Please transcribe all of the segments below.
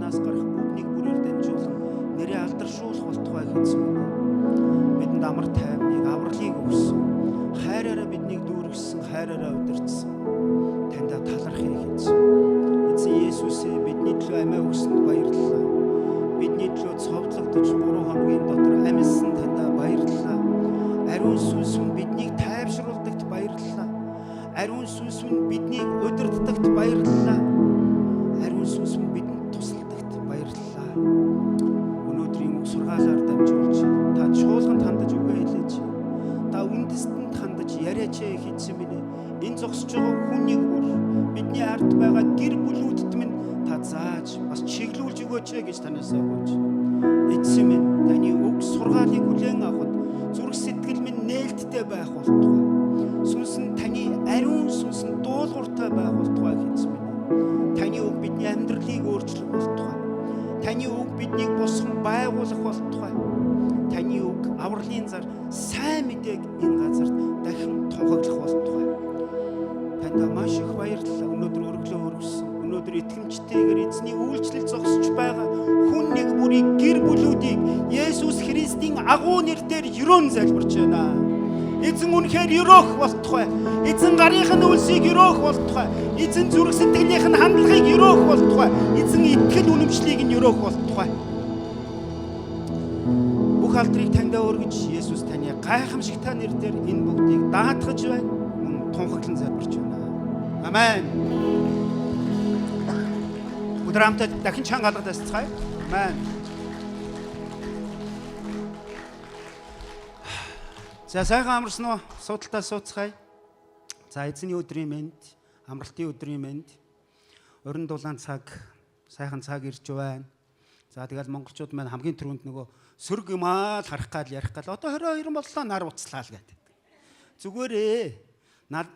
танаас гарах үгнийг бүрээр дамжуулан нэрээ алдаршуулах болтугай гэсэн юм. Бидэнд амар тайвныг, авралыг өгсөн. Хайраараа биднийг дүүргэсэн, хайраараа удирдсан. Таньда талархъя гэсэн. Эзэн Есүсээ бидний төлөө амиа өгсөнд баярлалаа. Бидний төлөө цовдлогдож 3 хоногийн дотор амьсан таньда баярлалаа. Ариун сүнс нь биднийг тайвшруулдагт баярлалаа. Ариун сүнс нь биднийг удирддагт баярлалаа. Ариун сүнс нь бидэнд тусалдагт баярлалаа. Өнөөдрийн үг сургаалаар дамжуулж та чуулганд хандаж үгээ хэлээч. Та үндэстэнд хандаж яриач хийсэн минь. Энэ зогсож байгаа хүнийг бүр бидний ард байгаа гэр бүлүүдэд минь та зааж бас чиглүүлж өгөөч гэж танаас гуйж. Эзэн минь таны үг сургаалыг хүлээн авахд зүрх сэтгэл минь нээлттэй байх болтугай. Сүнс нь таны ариун сүнс нь дуулууртай байх болтугай эзэн минь. Таны үг бидний амьдралыг өөрчлөх болтугай. Таны үг биднийг босгон байгуулах болтугай. Таны үг авралын зар сайн мэдээг энэ газарт дахин тунхаглах болтугай. Танд маш их баярлалаа. Өнөөдөр өргөлөө өргөсөн. Өнөөдөр итгэмжтэйгээр эзний үйлчлэл зогсож байгаа хүн нэг бүрийн гэр бүлүүдийг Есүс Христийн агуу нэрээр өрөөн залбирч байна. Эзэн үнэхээр өрөөх болтугай. Эзэн гарынхын үлсийг өрөөх болтугай. Эзэн зүрх сэтгэлийнх нь хандлагыг өрөөх болтугай. Эзэн итгэл үнэмшлийг нь өрөөх болтугай. Бүх алдрыг таньдаа өргөж Есүс таны гайхамшигтай нэрээр энэ бүгдийг даатгаж байна. Мөн тунхаглан залбирч байна. Амен. Өдөр хамтдаа дахин чанга алгад тасцгаая. Амен. За сайхан амарсан уу? Суудалтаа сууцгаая. За эзний өдрийн мэнд, амралтын өдрийн мэнд. Орон дулаан цаг, сайхан цаг ирж байна. За тэгэл монголчууд маань хамгийн түрүүнд нөгөө сөрөг юмаа л харах гал ярих гал одоо 22 боллоо нар уцлаа л гэдэг. Зүгээрээ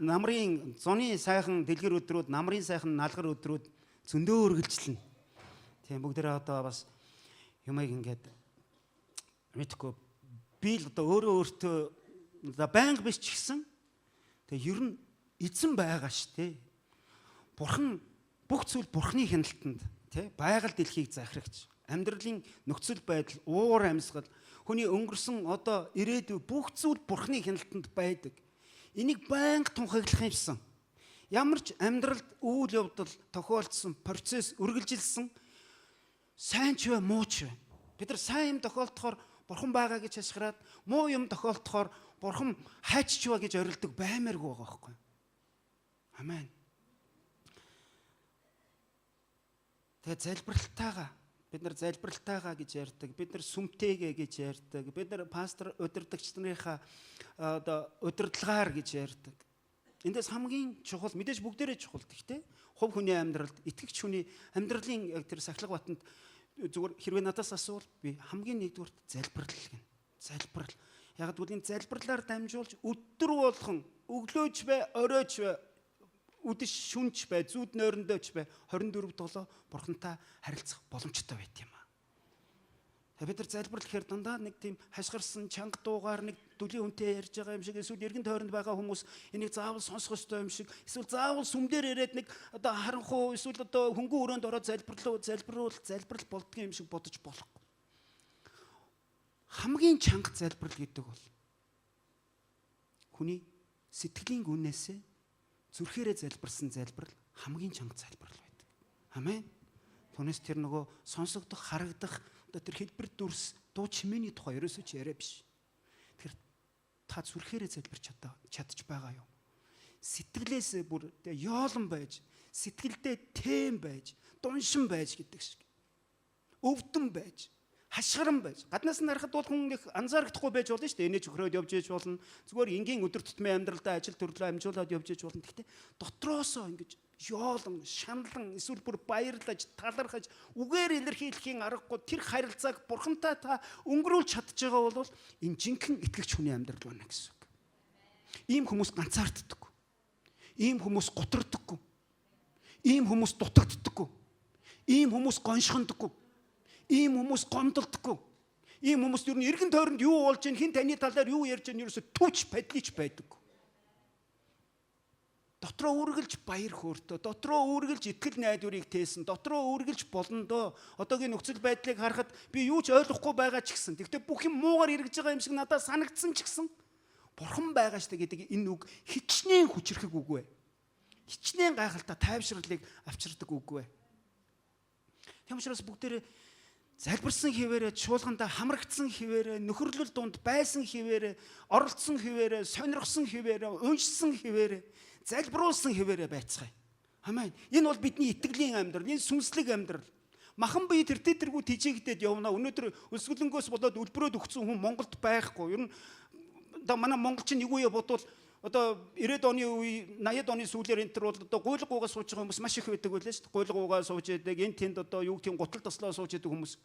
намрын зуны сайхан дэлгэр өдрүүд, намрын сайхан налгар өдрүүд зөндөө үргэлжлэнэ. Тийм бүгдээрээ одоо бас юмыг ингээд мэдхгүй би л одоо өөртөө байнга биш ч гэсэн тэгээ ер нь эзэн байгаа шүү дээ. Бурхан бүх зүйл Бурханы хяналтанд тий байгаль дэлхийг захирагч амьдралын нөхцөл байдал, уур амьсгал, хүний өнгөрсөн одоо ирээдүй бүх зүйл Бурханы хяналтанд байдаг. Энийг байнга тунхаглах юмсан. Ямар ч амьдралд үйл явдал тохиолдсон, процесс үргэлжилсэн сайн ч вэ, муу ч вэ. Бид нар сайн юм тохиолдохоор Бурхан байгаа гэж хашгираад, муу юм тохиолдохоор Бурхан хайчч ба гэж орилдог баймааргүй байгаа байхгүй. Амен. Тэгээ залбиралтайгаа бид нар залбиралтайгаа гэж ярьдаг. Бид нар сүмтэйгээ гэж ярьдаг. Бид нар пастор удирдагч нарынхаа одоо удирдлагаар гэж ярьдаг. Эндээс хамгийн чухал мэдээж бүгдээрээ чухал гэхдээ хувь хүний амьдралд итгэгч хүний амьдралын яг тэр сахилга батанд зүгээр хэрвээ надаас асуувал би хамгийн нэгдүгээр залбирал гэнэ. Залбирал. Яг гэвэл энэ залбирлаар дамжуулж өдөр болгон өглөөч бай, оройч бай, үдэш шүнч бай, зүүд нойрондооч бай 24/7 Бурхантай харилцах боломжтой байт юм аа. Бид нар залбирал гэхээр дандаа нэг тийм хашгирсан чанга дуугаар нэг дүлийн хүнтэй ярьж байгаа юм шиг эсвэл эргэн тойронд байгаа хүмүүс энийг заавал сонсох ёстой юм шиг эсвэл заавал сүмдэр ирээд нэг одоо харанхуу эсвэл одоо хөнгөн өрөөнд ороод залбирал болдго юм шиг бодож болохгүй. Хамгийн чанга залбирал гэдэг бол хүний сэтгэлийн гүнээсээ зүрхээрээ залбирсан залбирал хамгийн чанга залбирал байдаг. Амен. Түүнээс тэр нөгөө сонсогдох, харагдах одоо тэр хэлбэр дүрс дуу чимээний тухай ерөөсөө ч яриа биш. Тэр та зүрхээрээ залбирч чадчих байгаа юу? Сэтгэлээс бүр ёолон байж, сэтгэлдээ тэм байж, дуншин байж гэдэг шиг. Өвдөн байж, хашгиран байж. Гаднаас нь харахад бол хүн их анзаарахгүй байж болно шүү дээ. Энэж өхрөөд явж ээж болно. Зүгээр энгийн өдөр тутмын амьдралдаа ажил төрлөө амжуулаад явж ээж болно. Гэхдээ дотроосоо ингэж ёолон, шаналн, эсвэл бүр баярлаж, талархаж, үгээр илэрхийлэхийн аргагүй тэр харилцааг Бурхантай та өнгөрүүлж чадж байгаа бол энэ жинхэнэ итгэгч хүний амьдрал байна гэсэн үг. Ийм хүмүүс ганцаарддаггүй. Ийм хүмүүс гутрдаггүй. Ийм хүмүүс дутагддаггүй. Ийм хүмүүс гоншхондаггүй. Ийм хүмүүс гомдолдоггүй. Ийм хүмүүс ер нь эргэн тойронд юу болж ийн, хэн таны талаар юу ярьж ийн ерөөсө түвч падлиж байдаг. дотроо үргэлж баяр хөөртөө, дотроо үргэлж итгэл найдварыг тээсэн, дотроо үргэлж болондоо одоогийн нөхцөл байдлыг харахад би юу ч ойлгохгүй байгаа ч гэсэн, тэгтээ бүх юм муугар эргэж байгаа юм шиг надад санагдсан ч гэсэн Бурхан байгаа штэ гэдэг энэ үг хичнээн хүчрхэг үг вэ. Хичнээн гайхалтай тайвшралыг авчирдаг үг вэ. Тийм учраас бүгдээрээ залбирсан хിവэрэ, чуулгандаа хамрагдсан хിവэрэ, нөхөрлөл дунд байсан хിവэрэ, оролцсон хിവэрэ, сонирхсон хിവэрэ, уншсан хിവэрэ, залбируулсан хിവэрэ байцгаая. Амен. Энэ бол бидний итгэлийн амьдрал, энэ сүнслэг амьдрал. Махан бие тэртэргүй тижээгдээд явна. Өнөөдөр өсгөлөнгөөс болоод үлбрөөд өгсөн хүн Монголд байхгүй. Ер нь манай монголчин нэг үе бодвол одоо 90-ад оны үе, 80-ад оны сүүлээр энэ төр бол одоо гуйлгуугаа сууж байгаа хүмүүс маш их байдаг байлаа шүү дээ. Гуйлгуугаа сууж байдаг, энэ тэнд одоо юу гэх юм гутал таслаа сууж байдаг хүмүүс.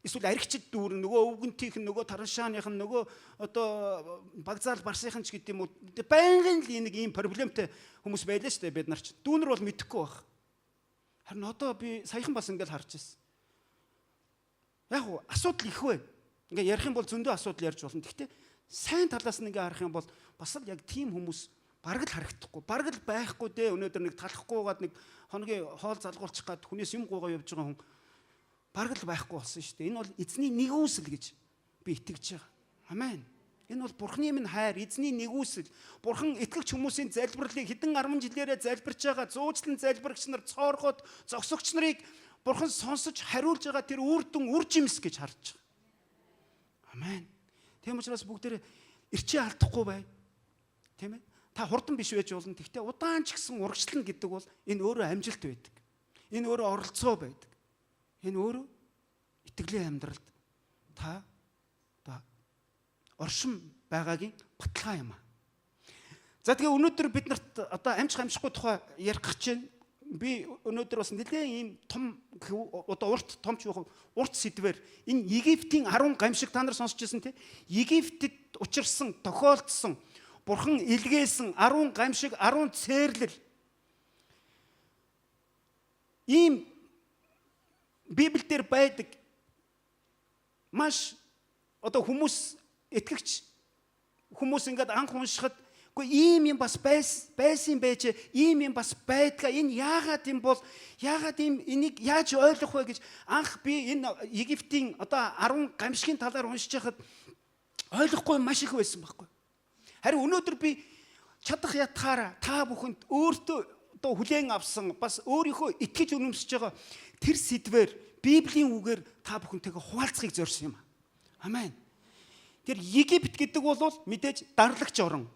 Эсвэл аригчд дүүрэн, нөгөө өвгөнтийнх нь, нөгөө тараншааных нь, нөгөө одоо багзаал барсынхан ч гэдэг юм уу. Байнгын л нэг ийм проблемтэй хүмүүс байлаа шүү дээ бид нар ч. Дүүнэр бол мэдэхгүй байх. Харин одоо би саяхан бас ингээд харж ирсэн. Яг уу асуудал их байна. Ингээ ярих юм бол зөндөө асуудал ярьж болно. Гэхдээ сайн талаас нь ингээ харах юм бол бас л яг тийм хүмүүс бараг л харагдахгүй, бараг л байхгүй дээ. Өнөөдөр нэг талахгүйгээд нэг хоногийн хоол залгуулчих гад хүнээс юм гуугаа явж байгаа хүн бараг л байхгүй болсон шүү дээ. Энэ бол эзний нэгүсэл гэж би итгэж байгаа. Амен. Энэ бол Бурхны минь хайр, эзний нэгүсэл. Бурхан итгэгч хүмүүсийн залбирлыг хэдэн 10 жилээрээ залбирч байгаа зуучлан залбирагч нар, цооргоод зогсогч нарыг Бурхан сонсож хариулж байгаа тэр үр дүн, үр жимс гэж харж байгаа. Амен. Тийм учраас бүгдээрээ ирчээ алдахгүй бай. Тийм ээ. Та хурдан биш байж болно. Гэхдээ удаан ч гэсэн урагшлна гэдэг бол энэ өөрөө амжилт байдаг. Энэ өөрөө оролцоо байдаг. Энэ өөрөө итгэлийн амьдралд та оршин байгаагийн баталгаа юм аа. За тэгээ өнөөдөр бид нарт одоо амжих амжихгүй тухай ярих гэж байна. Би өнөөдөр бас нэлээд ийм том одоо урт том ч урт сэдвэр энэ Египтийн 10 гамшиг та нар сонсч байсан тий. Египтэд учирсан, тохиолдсон, Бурхан илгээсэн 10 гамшиг, 10 цээрлэл. Ийм Библиэлд байдаг маш одоо хүмүүс итгэгч хүмүүс ингээд анх уншихад үгүй ийм юм бас байсан байж, ийм юм бас байдгаа. Энэ яагаад юм бол яагаад энийг яаж ойлгох вэ гэж анх би энэ Египтийн одоо 10 гамшигын талаар уншиж байхад ойлгохгүй маш их байсан байхгүй. Харин өнөөдөр би чадах ятгаараа та бүхэнд өөртөө одоо хүлээн авсан бас өөрийнхөө итгэж үнэмсэж байгаа тэр сэдвэр Библийн үгээр та бүхэнтэйгээ хуваалцахыг зорьсон юм. Амен. Тэр Египт гэдэг бол мэдээж дарлагч орн,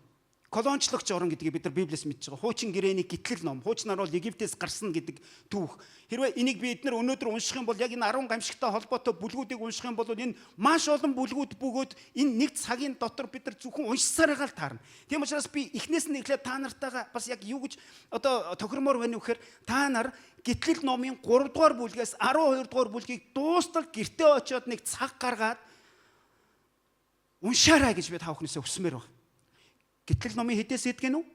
колончлогч орн гэдгийг бид нар Библиэс мэдж байгаа. Хуучин гэрээний гитлэл ном. Хуучнаар бол Египтээс гарсан гэдэг түүх. Хэрвээ энийг бид нар өнөөдөр унших юм бол яг энэ 10 гамшигтай холбоотой бүлгүүдийг унших юм бол энэ маш олон бүлгүүд бөгөөд энэ нэг цагийн дотор бид нар зөвхөн уншсараа л таарна. Тийм учраас би эхнээс нь эхлээд та нартайгаа бас яг юу гэж одоо тохиромоор байна вэ гэхээр та нар гитлэл номын 3 дугаар бүлгээс 12 дугаар бүлгийг дуустал гэртээ очиод нэг цаг гаргаад уншаарай гэж би та бүхнээсээ хүсмээр байна. Гитлэл номын хэдээс эдгэн үү?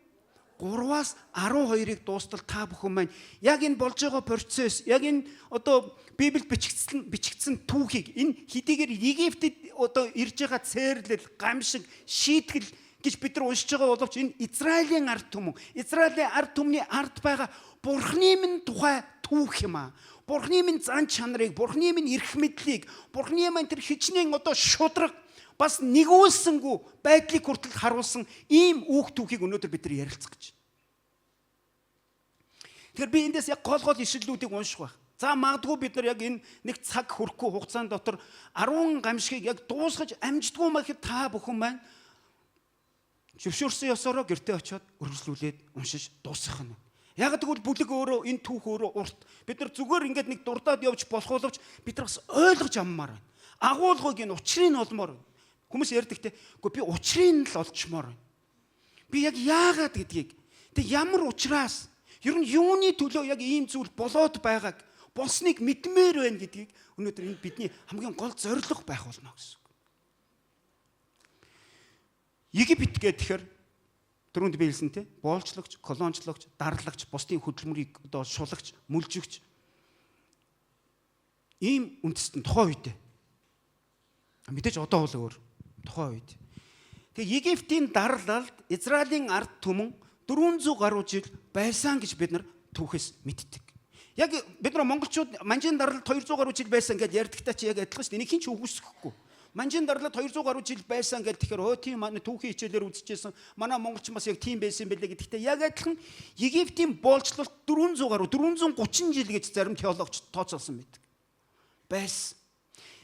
3-аас 12-ыг дуустал та бүхэн маань яг энэ болж байгаа процесс, яг энэ одоо Библиэд бичигдсэн түүхийг энэ хэдийгээр Египтэд одоо ирж байгаа цээрлэл, гамшиг, шийтгэл гэж бид нар уншиж байгаа боловч энэ Израилийн ард түмэн, Израилийн ард түмний ард байгаа Бурхны минь тухай түүх юм аа. Бурхны минь зан чанарыг, Бурхны минь эрх мэдлийг, Бурхны минь тэр хичнээн одоо шудраг бас нэгүүлсэнгүй байдлыг хүртэл харуулсан ийм үүх түүхийг өнөөдөр бид нар ярилцах гэж. Тэгэхээр би эндээс яг гол ишлэлүүдийг унших байх. За магадгүй бид нар яг энэ нэг цаг хүрэхгүй хугацаанд дотор 10 гамшигыг яг дуусгаж амждгүй мэхэд та бүхэн маань зөвшөөрсөн ёсороо гэртээ очиод үргэлжлүүлээд уншиж дуусгах нь. Яг тэгвэл бүлэг өөрөө энэ түүх өөрөө урт. Бид нар зүгээр ингээд нэг дурдаад явж болох боловч бид нар бас ойлгож аммаар байна. Агуулгыг энэ учрыг нь олмоор байна. Хүмүүс ярьдаг те. Гэхдээ би учрыг л олчмоор байна. Би яг яагаад гэдгийг тэг ямар учраас ер нь юуны төлөө яг ийм зүйл болоод байгааг болсныг мэдмээр байна гэдгийг өнөөдөр энэ бидний хамгийн гол зорилго байх болно гэсэн. Египет гэхээр түрүүнд би хэлсэн те. Боолчлогч, колончлогч, дарлагч, бусдын хөдөлмөрийг одоо шулагч, мүлжигч ийм үндэстэн тухайн үедээ. Мэдээж одоо бол өөр тухайн үед. Тэгээ Египтийн дарлалд Израилийн ард түмэн 400 гаруй жил байсан гэж бид нар түүхээс мэддэг. Яг бид нар монголчууд манжин дарлалт 200 гаруй жил байсан гэж ярьдагтаа чи яг адилхан шүү дээ. Энийг хин ч үгүйсэхгүй. Манжин дарлалт 200 гаруй жил байсан гэж тэгэхээр тийм манай түүхийн хичээлээр үзчихсэн. Манай монголч бас яг тийм байсан байлээ гэдэгтээ яг адилхан Египтийн боолчлолт 400 гаруй 430 жил гэж зарим теологч тооцоолсон байдаг. Байсан.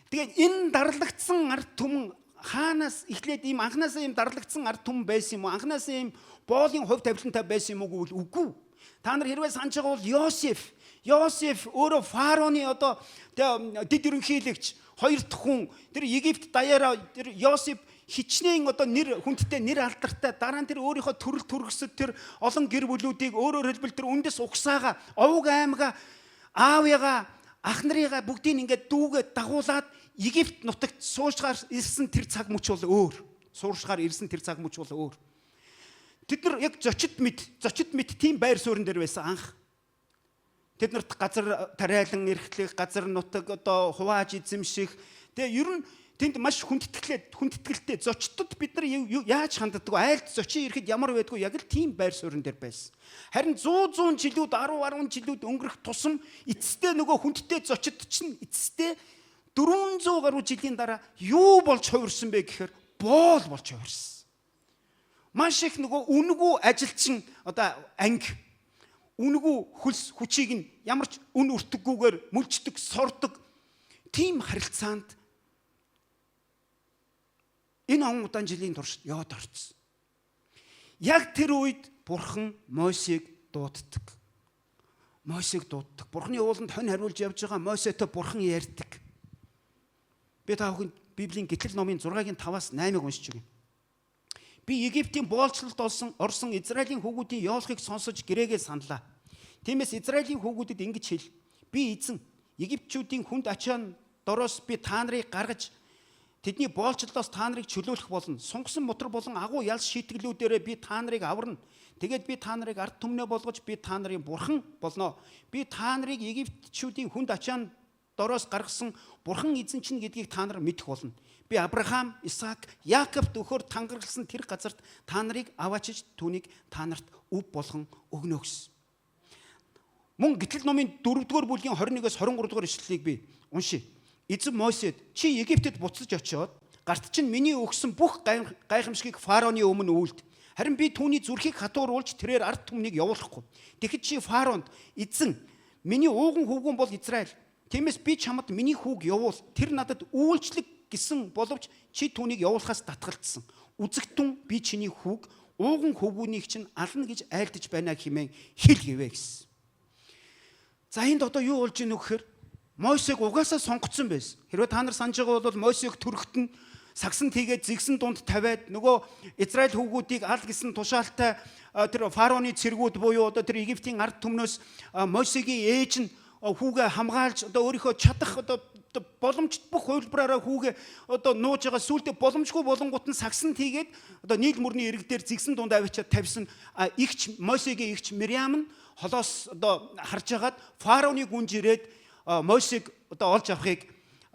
Тэгээд энэ дарлагдсан ард түмэн хаанаас эхлээд ийм анханасаа ийм дарлагдсан ард түмэн байсан юм уу? Анханасаа ийм боолын хувь тавилантай байсан юм уу? Үгүй. Та нар хэрвээ санаж байгаа бол Йосеф өөрөө фараоны одоо дэд ерөнхийлөгч хоёр дахь хүн тэр Египт даяараа тэр Йосеф хичнээн одоо хүндтэй нэр алдартай дараа нь тэр өөрийнхөө төрөл төргсөд тэр олон гэр бүлүүдийг өөрөөр хэлбэл тэр үндэс угсаага овг аймага аавыгаа ах нарыгаа бүгдийг ингээд дүүгээд дагуулад Египт нутагт сууршгаар ирсэн тэр цаг мөч бол өөр. Сууршгаар ирсэн тэр цаг мөч бол өөр. Тэд нар яг зочид мэд тийм байр суурин дээр байсан анх. Тэднэрт газар тариалан эрхлэх, газар нутаг одоо хувааж эзэмших. Тэгээ ер нь тэнд маш хүндэтгэлтэй зочдод бид нар яаж ханддаг вэ? Айлд зочин ирэхэд ямар байдгүй яг л тийм байр суурин дээр байсан. Харин 100 жилүүд 10 жилүүд өнгөрөх тусам эцэстээ нөгөө хүндтэй зочид чинь эцэстээ 400 гаруй жилийн дараа юу болж хувирсан бэ гэхээр боол болж хувирсан. Маш их нөгөө үнэгүй ажилчин одоо анги үнэгүй хөлс хүчийг нь ямар ч үн өртөггүйгээр мүлждэг, сордог тийм харилцаанд энэ он удаан жилийн турш яваад орсон. Яг тэр үед Бурхан Мосег дууддаг. Бурханы ууланд хонь хариулж явж байгаа Мосетой Бурхан ярьдаг. Би та бүхэнд Библийн Гитлэл номын 6-гийн 5-аас 8-ыг уншиж өгье. Би Египтийн боолчлолд орсон Израилийн хүүгүүдийн yoolохыг сонсож гэрээгээ саналаа. Тиймээс Израилийн хүүгүүдэд ингэж хэл. Би эзэн Египтчүүдийн хүнд ачаан дороос би та нарыг гаргаж тэдний боолчлолоос та нарыг чөлөөлөх болно. Сунгасан мотор болон агуу ялс шийтгэлүүдээрээ би та нарыг аварна. Тэгээд би та нарыг ард түмнээ болгож би та нарын Бурхан болно. Би та нарыг Египтчүүдийн хүнд ачаан дороос гаргасан Бурхан эзэн чинь гэдгийг та нар мэдэх болно. Би Авраам, Исаак, Яаковт өгөхөөр тангаргалсан тэр газарт та нарыг аваачиж түүнийг та нарт өв болгон өгнө гэсэн. Мөн Гитлэл номын 4-р бүлгийн 21-с 23-р ишлэлийг би уншия. Эзэн Мосед чи Египтэд буцаж очиод гарт чинь миний өгсөн бүх гайхамшигыг фараоны өмнө үйлд. Харин би түүний зүрхийг хатууруулж тэрээр ард түмнийг явуулахгүй. Тэгэхэд чи фараонд эзэн миний ууган хүүгэн бол Израиль. Тиймээс би чамд миний хүүг явуул. Тэр надад үйлчлэг гэсэн боловч чи түүнийг явуулахаас татгалцсан. Үзэгтэн би чиний хүүг ууган хүүгүүнийг чинь ална гэж айлдаж байна хэмээн хэл гэвэ гэсэн. За энд одоо юу болж ийнө гэхээр Мосег угаасаа сонгоцсон байсан. Хэрвээ та нар санаж байгаа бол Мосег төрөхтөн сагсан тийгээд зигсэн дунд тавиад нөгөө Израиль хүүгүүдийг аль гэсэн тушаалтай тэр фараоны цэргүүд буюу одоо тэр Египтийн ард түмнөөс Мосегийн ээж нь хүүгээ хамгаалж одоо өөрийнхөө чадах одоо боломжит бүх хувилбараараа хүүгээ одоо нууж байгаа сүултээ боломжгүй болонгууд нь сагсан тийгээд одоо нийл мөрний ирэг дээр зигсэн дунд авчиад тавьсан игч Мосегийн игч Мириам нь холоос одоо харж агаад фараоны гүнж ирээд Мосег одоо олж авахыг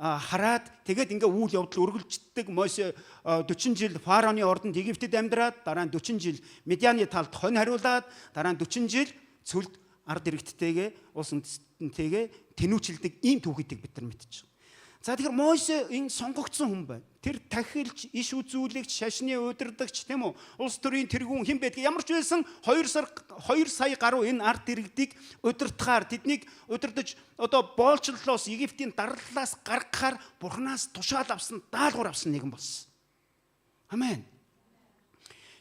хараад тэгээд ингээ үйл явдал үргэлжлэдэг. Мосе 40 жил фараоны ордонд Египтэд амьдраад дараа нь 40 жил Медианы талд хонь хариулаад дараа нь 40 жил цөлд ард иргэдтэйгээ улс үндэстэнтэйгээ тэнүүчилдэг ийм түүхийдийг бид нар мэдчихэв. За тэгэхээр Мосе энэ сонгогдсон хүн байна. Тэр тахилч, иш үзүүлэгч, шашны удирдагч тийм үү? Улс төрийн тэргүүн хэн байдаг? Ямар ч байсан 2 сая гаруй энэ ард иргэдийг удирдахаар тэднийг удирдах одоо боолчлолоос Египтийн дарлалаас гаргахаар Бурханаас тушаал авсан, даалгавар авсан нэгэн болсон. Амен.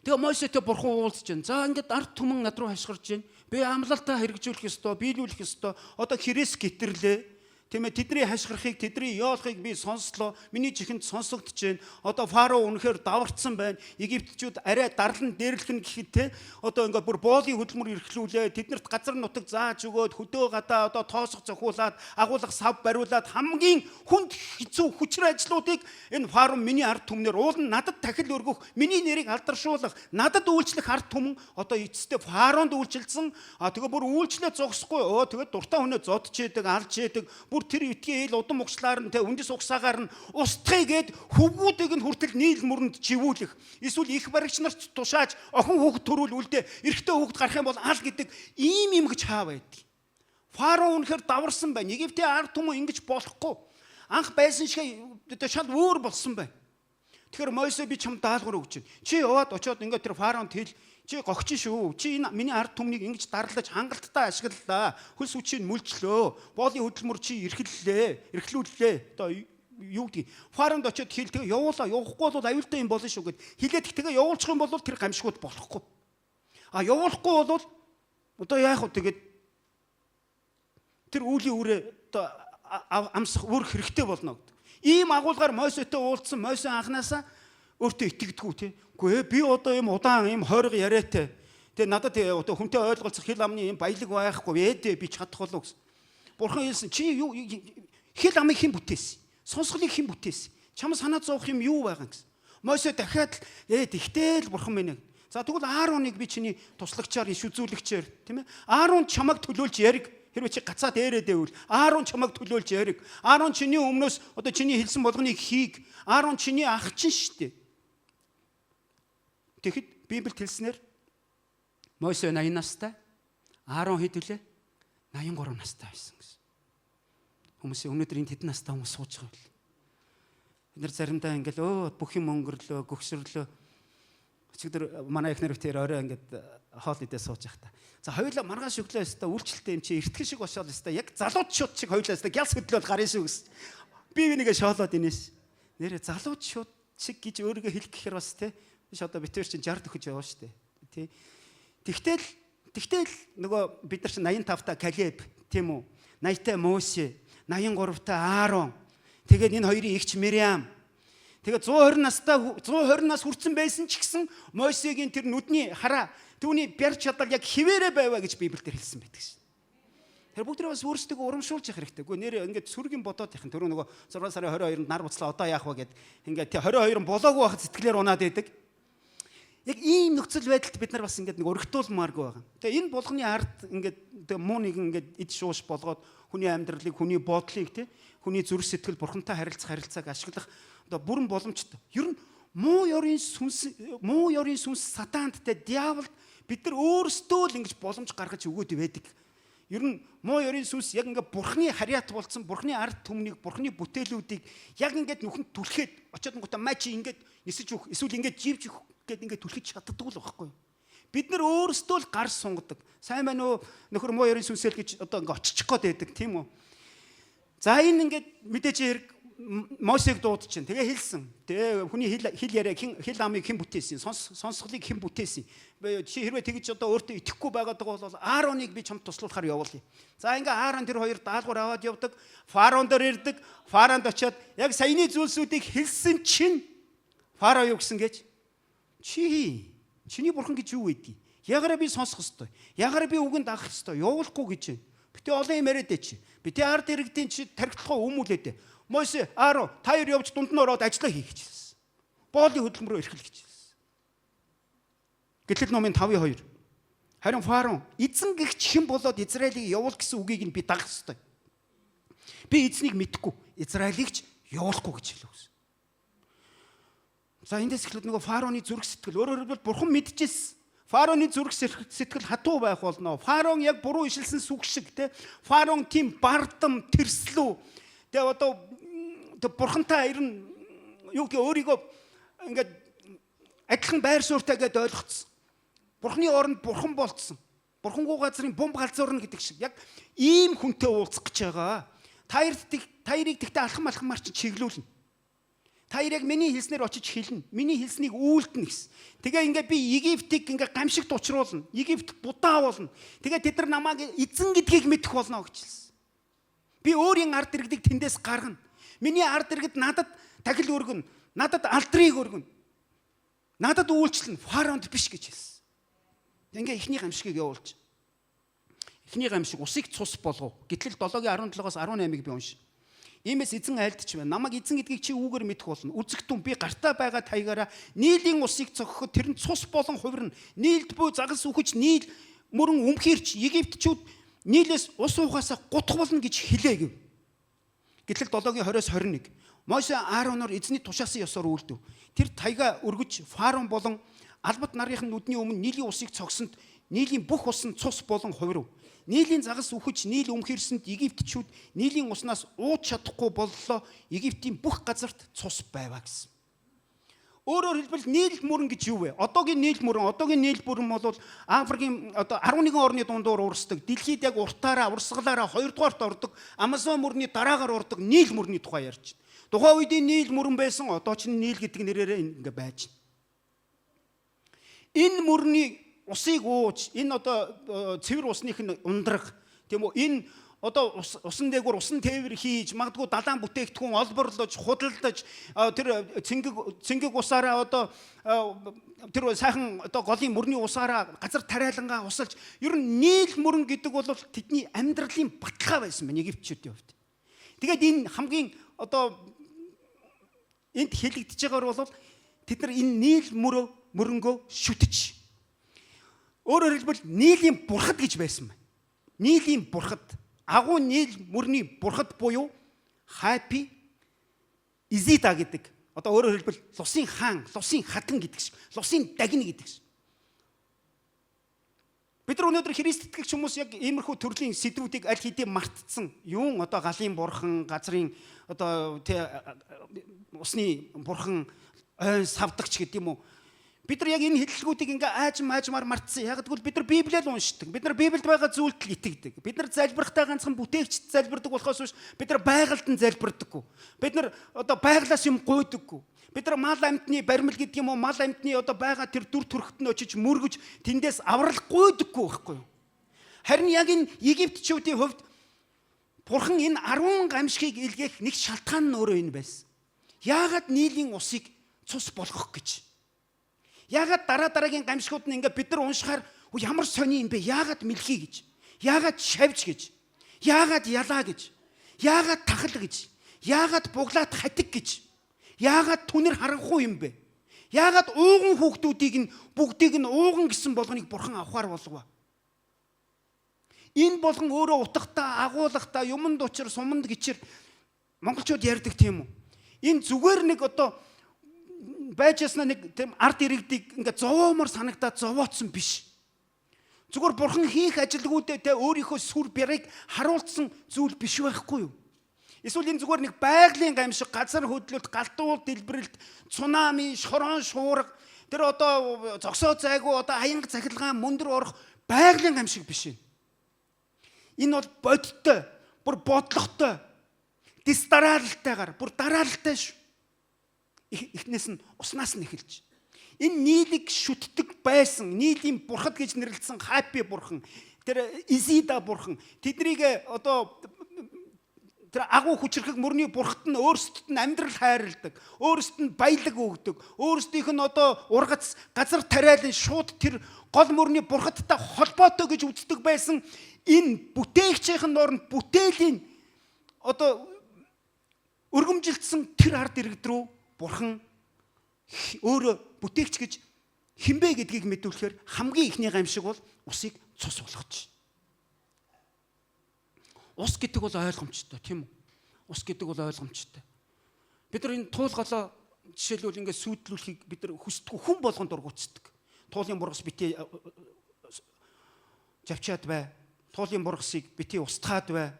Тэгээ Мосетэй Бурхан уулзж байна. За ингээд ард түмэн над руу хашгирж байна. Би амлалтаа хэрэгжүүлэх ёстой, биелүүлэх ёстой. Одоо хэрээс гэтэрлээ. Тийм ээ тэдний хашгирахыг, тэдний yoolохыг би сонслоо. Миний чихэнд сонсогдож байна. Одоо фарао үнэхээр даварцсан байна. Египтчүүд арай дарлан дээрлэх нь гэхэд те одоо ингээд бүр боолын хөдөлмөр эрхлүүлээ. Тэднэрт газар нутаг зааж өгөөд хөдөө гадаа одоо тоосох зохиулаад агуулгах сав бариулаад хамгийн хүнд хэцүү хүчрэ ажлуудыг энэ фарао миний ард түмнэр уулын надад тахил өргөх, миний нэрийг алдаршуулах, надад үйлчлэх ард түмэн одоо эцэстээ фараонд үйлчилсэн. Тэгээ бүр үйлчлээ зогсохгүй. Тэгээд дуртай хүнээ зодч идэг, алж идэг. бүр тэр этгийн ил удам угслаар нь тэ үндэс угсаагаар нь устгахыг гээд хөвгүүдийг нь хүртэл нийл мөрөнд живүүлэх. Эсвэл их баригч нарт тушааж охин хүүхэд төрүүл үлдээ эрэгтэй хүүхэд гарах юм бол ал гэдэг ийм юм гэж хаа байдаг. Фарао үнэхээр даварсан байна. Египтийн ард түмэн ингэж болохгүй. Анх байсан шиг шал өөр болсон байна. Тэгэхээр Мойсе би чамд даалгавар өгч байна. Чи яваад очиод ингээд тэр фараонд хэл чи гогч шүү. Чи энэ миний ард түмнийг ингэж дарлаж хангалттай ашиглалаа. Хөлс үчийг мүлжлөө. Боолын хөдөлмөр чи эрхлүүллээ. Одоо юу гэдэг. Фараонд очиод хэл тэгээ явуулаа. Явахгүй бол аюултай юм болно шүү гэд. Хилээд тэгээ явуулчих юм бол тэр гамшигуд болохгүй. А явуулахгүй бол одоо яах вэ тэгээд тэр үүлийн үрээ одоо амсах өрх хэрэгтэй болно гэдэг. Ийм агуулгаар Мойсетэй уулзсан. Мойсе анханасаа өөртөө итгэдэггүй тий. Үгүй би одоо ийм удаан ийм хойрог яриатай. Тэгээ надад одоо хүнтэй ойлголцох хил амны ийм баялаг байхгүй ээ би чадах болов гэсэн. Бурхан хэлсэн чи юу хил амыг хэн бүтээсэн? Сонсголыг хэн бүтээсэн? Чам санаа зовох юм юу байгаа гэсэн. Мойсе дахиад тэгтэл бурхан минь. За тэгвэл Аароныг би чиний туслагчаар иш үзүүлэгчээр тийм ээ. Аарон чамайг төлөөлж яриг. Хэрвээ чи гацаад ээрэдэвэл Аарон чамайг төлөөлж яриг. Аарон чиний өмнөөс одоо чиний хэлсэн болгоныг хийг. Аарон чиний ах чинь шүү дээ. Тэгэхэд Библиэд хэлснээр Мойсе 80 настай, Аарон хэд вүлээ? 83 настай байсан гэсэн. Хүмүүс өнөөдөр энэ хэдэн настай хүмүүс сууж байгаа вэ? Бид нар заримдаа ингээл бүх юм өнгөрлөө, гөгсөрлөө. Өчигдөр манай эхнэр битээр орой ингээд хоол идээ сууж явах та. За хоёулаа маргааш өглөө өстө үйлчлэлтэй юм чи эртгэн шиг бошоод өстө яг залуучууд шиг хоёулаа өстө гялс хөдлөөл гарын шүү гэсэн. Би нэгэ шоолоод инээс. Нэрэ залуучууд шиг гэж өөрийгөө хэлэх гэхээр бас те биш одоо битээр чинь 60 төгөж яваа штэ. Тий. Тэгтэл нөгөө бид нар чинь 85 та Калеб тийм үү? 80 та Мосе, 83 та Аарон. Тэгээд энэ хоёрын эгч Мириам. Тэгээд 120 нас хүрсэн байсан ч гэсэн Мойсегийн тэр нүдний хараа түүний бяр чадал яг хിവэрэ байваа гэж Библиэлд хэлсэн байдаг шин. Тэр бүгд бас өөрсдөө урамшуулж явах хэрэгтэй. Үгүй нэр ингээд сүргийн бодоод яхин тэр нөгөө 6 сарын 22-нд нар буцлаа одоо яах вэ гэд ингээд 22 болоогүй байхад сэтгэлээр унаад байдаг. Яг ийм нөхцөл байдалд бид нар бас ингээд нэг өргөтүүлмааргүй байгаа. Тэгээ энэ болгоны ард ингээд муу нэг ингээд эд шууш болгоод хүний амьдралыг, хүний бодлыг тий хүний зүрх сэтгэл бурхантай харилцааг ашиглах одоо бүрэн боломжтой. Ер нь муу ёрын сүнс сатаандтай диаволд бид нар өөрсдөө л ингэж боломж гаргаж өгөөд байдаг. Ер нь муу ёрын сүнс яг ингээд бурхны харьяат болсон, бурхны ард түмнийг, бурхны бүтээлүүдийг яг ингээд нүхэнд түлхээд очиод гутаа маа чи ингээд нисэж өгөх, эсвэл ингээд живж өгөх гэд ингээд түлхэж чаддаггүй л байхгүй. Бид нар өөрсдөө л гар сунгадаг. Сайн байна уу? Нөхөр муу ёрын сүнсэл гэж одоо ингээд оччих гээд байдаг, тийм үү? За энэ ингээд мэдээж хэрэг Мосег дуудчихын. Тэгээ хэлсэн. Тэгээ хүний хэл яриаг хэл амыг хэн бүтээсэн? Сонсголыг хэн бүтээсэн? Чи хэрвээ тэгж одоо өөртөө итгэхгүй байгаад байгаа бол Аароныг би чамд туслуулахаар явуулъя. За ингээ Аарон тэр хоёр даалгавар аваад явдаг. Фараон дээр ирдэг. Фараонд очиод яг саяны зүйлсүүдийг хэлсэн чинь Фарао юу гэсэн гэж? Чиний бурхан гэж юу байдгийг? Ягаараа би сонсох ёстой. Ягаараа би үгэнд дагах ёстой. Явуулахгүй гэж байна. Битээ олон юм яриад чи. Битээ ард иргэдийн чи тархитлахаа өмүүлээд. Мойсе, Аарон та хоёр явж дунд нь ороод ажиллаа хийх гэжсэн. Боолын хөдөлмөрөөр эрхлэх гэжсэн. Гэтэл номын 5:2. Харин Фараон эзэн гэгч хэн болоод Израилийг явуул гэсэн үгийг нь би дагах ёстой. Би эзнийг мэдэхгүй, Израилийг ч явуулахгүй гэж хэлсэн. За эндээс эхлээд нөгөө Фараоны зүрх сэтгэл өөрөөр хэлбэл бурхан мэдчихсэн. Фараоны зүрх сэтгэл хатуу байх болно. Фараон яг буруу ишилсэн сүг шиг те. Фараон тийм бардам, тэрслүү. Тэгээ одоо бурхантай ирнэ юу гэх өөрийгөө ингээд адилхан байр суурьтай гэдээ ойлгоцсон. Бурхны оронд бурхан болцсон. Бурхангүй газрын бомб галзуурна гэдэг шиг яг ийм хүнтэй уулзах гэж байгаа. Таирыг тэгтээ алхамар чи чиглүүлнэ. Таир яг миний хэлснээр очиж хэлнэ. Миний хэлснийг үйлдэнэ гэсэн. Тэгээ ингээд би Египтийг ингээд гамшигт учруулна. Египт будаа болно. Тэгээ тэд нар намайг эзэн гэдгийг мэдэх болно гэж хэлсэн. Би өөрийн ард иргэдийг тэндээс гаргана. Миний ард иргэд надад тахил өргөн, надад алдрыг өргөн. Надад үйлчлэн Фараонд биш гэж хэлсэн. Ингээ ихний гамшигыг явуулж. Ихний гамшиг усыг цус болгов. Гэтэл 7:17-оос 18-ыг би уншия. Иймээс эзэн айлдч байна. Намайг эзэн гэдгийг чи үүгээр мэдэх болно. Үзэгтэн би гартаа байгаа таягаараа нийлийн усыг цогхоход тэр нь цус болон хувирна. Нийлд буй загас үхэж нийл мөрөн өмхирч Египтчүүд нийлээс ус уухаасаа гутх болно гэж хэлээ гэв. Гэтэл 7:20-21 Моше Аароноор эзний тушаасан ёсоор үйлдэв. Тэр таяга өргөж Фараон болон албат нарынхын нүдний өмнө Нилийн усыг цогсонд Нилийн бүх ус нь цус болон хувирв. Нилийн загас үхэж Нил өмхирсэнд Египтчүүд Нилийн уснаас ууж чадахгүй боллоо. Египтийн бүх газарт цус байваа гэсэн. Өөрөөр хэлбэл Нил мөрөн гэж юу вэ? Одоогийн Нил мөрөн бол Африкийн 11 орны дундуур уурсдаг. Дэлхийд яг уртаараа, урсгалаараа 2 дугаарт ордог. Амазон мөрний дараагаар ордог Нил мөрний тухай ярьж байна. Тухайн үед Нил мөрөн байсан. Одоо ч Нил гэдэг нэрээр ингэ байж байна. Энэ мөрний усыг ууж, энэ одоо цэвэр усных нь ундрах, тийм үү? Энэ одоо усан дээгүүр усан тээвэр хийж, магадгүй далайн бүтээгдэхүүн олборлож, худалдаж, тэр цэнгэг усаараа одоо тэр сайхан одоо голын мөрний усаараа газар тариалангаа усалж, ер нь Нил мөрөн гэдэг бол тэдний амьдралын баталгаа байсан байна Египтчүүдийн хувьд. Тэгээд энэ хамгийн одоо энд хэлэгдэж байгаагаар бол тэд нар энэ Нил мөрөнгөө шүтж, өөрөөр хэлбэл Нилийн бурхад гэж байсан байна. Нилийн бурхад, агуу Нил мөрний бурхад буюу Хапи Изида гэдэг. Одоо өөрөөр хэлбэл лусын хаан, лусын хатан гэдэг шиг, лусын дагна гэдэг шиг. Бид нар өнөөдөр Христ итгэгч хүмүүс яг иймэрхүү төрлийн сэдвүүдийг аль хэдийн мартцсан. Юун одоо галын бурхан, газрын одоо усны бурхан, ойн савдагч гэдэг юм уу? Бид нар яг энэ хэллэгүүдийг ингээ аажмаар мартсан. Яг гэвэл бид нар Библиэл уншдаг. Бид нар Библиэд байгаа зүйлд л итгэдэг. Бид нар залбирахтаа ганцхан бүтээгчд залбирдаг болохоос биш бид нар байгальд нь залбирдаггүй. Бид нар одоо байгалаас юм гуйдаггүй. Бид нар мал амьтны баримл гэдэг юм уу, мал амьтны одоо байгаа тэр дүр төрхт нь очиж мөргөж тэндээс аврал гуйдаггүй байхгүй юу? Харин яг энэ Египтчүүдийн хувьд Бурхан энэ 10 гамшигыг илгээх нэг шалтгаан нь өөрөө энэ байсан. Яагаад Нилийн усыг цус болгох гэж? Яагаад дараагийн гамшигуд нь ингээ бид нар уншихаар ямар сони юм бэ? Яагаад мэлхий гэж? Яагаад шавж гэж? Яагаад ялаа гэж? Яагаад тахал гэж? Яагаад буглаад хатиг гэж? Яагаад түнэр харанхуй юм бэ? Яагаад ууган хүүхдүүдийг нь бүгдийг нь ууган гэсэн болгоныг Бурхан авахар болов? Энэ болгон өөрөө утгатаа, агуулгатаа, юмд учир, суманд гिचэр монголчууд ярьдаг тийм үү? Энэ зүгээр нэг одоо байж яснаа нэг тийм ард иргэдийг ингээ зовоомор санагдаад зовооцсон биш. Зүгээр Бурхан хийх ажилгуудаа тэ өөрийнхөө сүр бярыг харуулсан зүйл биш байхгүй юу? Эсвэл энэ зүгээр нэг байгалийн гамшиг, газар хөдлөлт, галтуул дэлбэрэлт, цунами, шорон шуурга, тэр одоо зогсоо зайгүй одоо аянга захилгаан мөндөр орох байгалийн гамшиг биш юм. Энэ бол бодиттой, бүр бодлоготой, дистаралтайгаар, бүр дараалалтай шүү. Эхнээс нь уснаас нь эхэлж. Энэ Нилийг шүтдэг байсан, Нилийн бурхад гэж нэрлэсэн Хапи бурхан, тэр Изида бурхан, тэднийг одоо тэр агуу хүчрхэг мөрний бурхад нь өөрсдөд нь амьдрал хайрладаг, өөрсдөд нь баялаг өгдөг, өөрсдийнх нь одоо ургац газар тариалан шууд тэр гол мөрний бурхадтай холбоотой гэж үздэг байсан. Энэ бүтээгчийн доорн бүтээлийн одоо өргөмжилсэн тэр ард иргэд рүү Бурхан өөрөө бүтээгч гэж хинбэ гэдгийг мэдүүлэхээр хамгийн ихний гамшиг бол усыг цус болгож. Ус гэдэг бол ойлгомжтой, тийм үү? Ус гэдэг бол ойлгомжтой. Бид нар энэ туулгалаа жишээлбэл ингээд сүйтлүүлэхийг бид нар хүсдэггүй хүн болгонд ургуцдаг. Туулын бургас битээ завчаад бай. Туулын бургасыг битээ устгаад бай.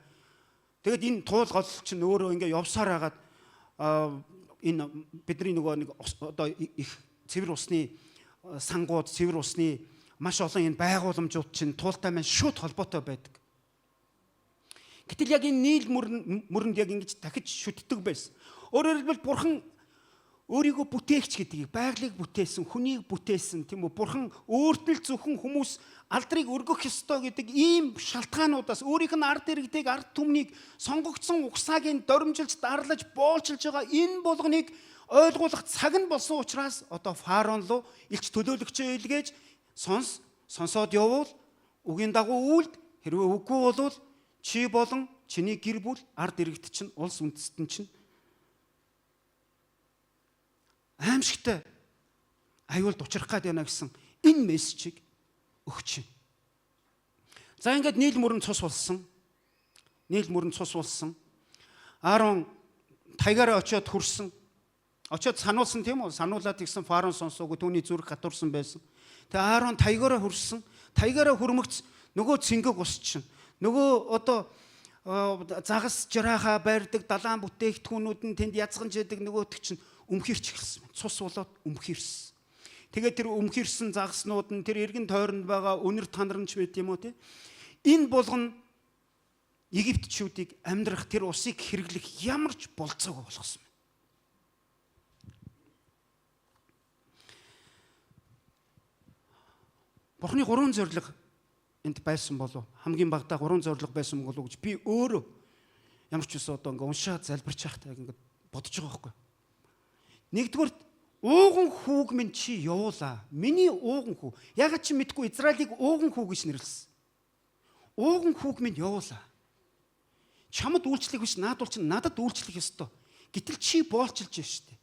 Тэгэд энэ туулгал чинь өөрөө ингээд явсаар хагаад энэ бидний нөгөө нэг одоо их цэвэр усны сангууд, цэвэр усны маш олон энэ байгууламжууд чинь туултай маань шууд холбоотой байдаг. Гэтэл яг энэ Нил мөрөнд яг ингэж дахиж шүтдэг байсан. Өөрөөр хэлбэл Бурхан өөрийгөө бүтээгч гэдгийг, байгалыг бүтээсэн, хүнийг бүтээсэн, тийм үү? Бурхан өөрт нь л зөвхөн хүмүүс алдрыг өргөх ёстой гэдэг ийм шалтгаануудаас өөрийнх нь ард иргэдийг, ард түмнийг сонгогдсон угсаагийн доромжилж, дарлаж, боолчилж байгаа энэ болгоныг ойлгуулах цаг нь болсон учраас одоо Фараон руу илч төлөөлөгчөө илгээж сонсоод явуул, үгийн дагуу үйлд, хэрвээ үгүй болвол чи болон чиний гэр бүл, ард иргэд чинь, улс үндэстэн чинь аимшигтай аюулд учрах гээд байна гэсэн энэ мессежийг өгч байна. За ингээд Нил мөрөн цус болсон. Нил мөрөн цус болсон. Аарон таягаараа очиод хүрсэн. Очиод сануулсан тийм үү? Сануулаад ирсэн фараон сонсоогүй түүний зүрх гатуурсан байсан. Тэгээ Аарон таягаараа хүрсэн. Таягаараа хүрмэгц нөгөө цэнгэг ус чинь. Нөгөө одоо загас жирааха байрдаг далайн бүтээгдэхүүнүүд нь тэнд язганж яадаг нөгөөтг чинь өмхирч эхэлсэн. Цус болоод өмхирсэн. Тэгээд тэр өмхирсэн загаснууд нь тэр эргэн тойронд байгаа өнөр танарнч байт юм уу те. Энэ болгоно Египтчүүдийг амьдрах тэр усыг хэрэглэх ямар ч болцоогүй болгосон. Бурхны 3 зорилго энд байсан болов хамгийн багадаа 3 зорилго байсан болов гэж би өөрөө ямар ч үсэн одоо ингээ уншаад залбирч байхдаа ингээ бодож байгаа байхгүй. Нэгдүгээр ууган хүүг минь чи явуулаа. Миний ууган хүү. Ягаад чи мэдгүй Израилийг ууган хүү гэж нэрлэсэн. Ууган хүүг минь явуулаа. Чамд үйлчлэх биш надад бол чи надад үйлчлэх ёстой. Гэтэл чи боолчилж байна шүү дээ.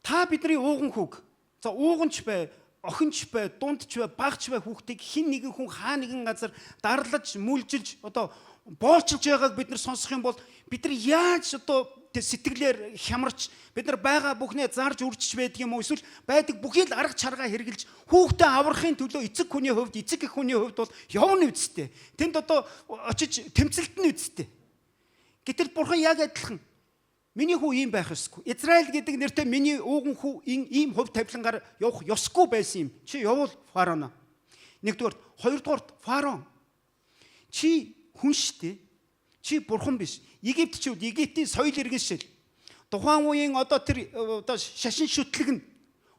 Та бидний ууган хүүг. За ууганч бай, охинч бай, дундч бай, багч бай хүүхдийг хин нэгэн хүн хаа нэгэн газар дарлаж, мүлжилж одоо боолчилж байгааг бид нар сонсох юм бол бид нар яаж одоо сэтгэлээр хямарч бид нар байгаа бүхнээ зарж үржиж байдаг юм уу? Эсвэл байдаг бүхий л арга чаргаа хэрглэж хүүхдээ аврахын төлөө эцэг хүний хувьд эцэг их хүний хувьд бол явна үсттэй. Тэнд одоо очиж тэмцэлтэн үсттэй. Гэтэл бурхан яг адилхан миний хүү ийм байх ёсгүй. Израиль гэдэг нэртэй миний ууган хүү ийм хувь тавилангаар явах ёсгүй байсан юм. Чи явуул фараона. Нэгдүгээр, хоёрдугаар фараон. Чи хүн штэ. Чи бурхан биш. Египтчүүд Египтийн соёл иргэншил. Тухайн үеийн одоо тэр одоо шашин шүтлэг нь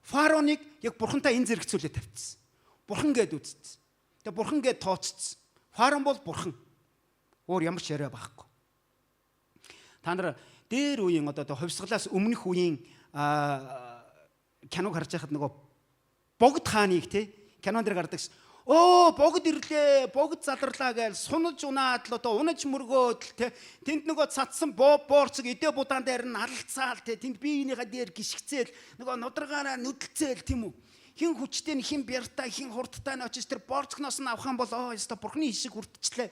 фараоныг яг бурхантай энэ зэрэгцүүлээ тавьчихсан. Бурхан гэд үзсэн. Тэгээ бурхан гэд тооцсон. Фараон бол бурхан. Өөр ямар ч яриа байхгүй. Та нар дээр үеийн одоо хувьсгалаас өмнөх үеийн киног харж байхад нөгөө богд хааныг те кинон дээр гардаг. Богд ирлээ, богд заларлаа гээл сунаж унаад л одоо унаж мөргөөд л те тэнд нөгөө цацсан боорцог эдээ будаан дээр нь алалцаал те тэнд биенийхээ дээр гიშгцээл нөгөө нудрагаараа нүдэлцээл тийм үү. Хин хүчтэй нь хин бяртаа хин хурдтай нь очиж тэр боорцогноос нь авах юм бол ёстой бурхны ишиг хүртчихлээ.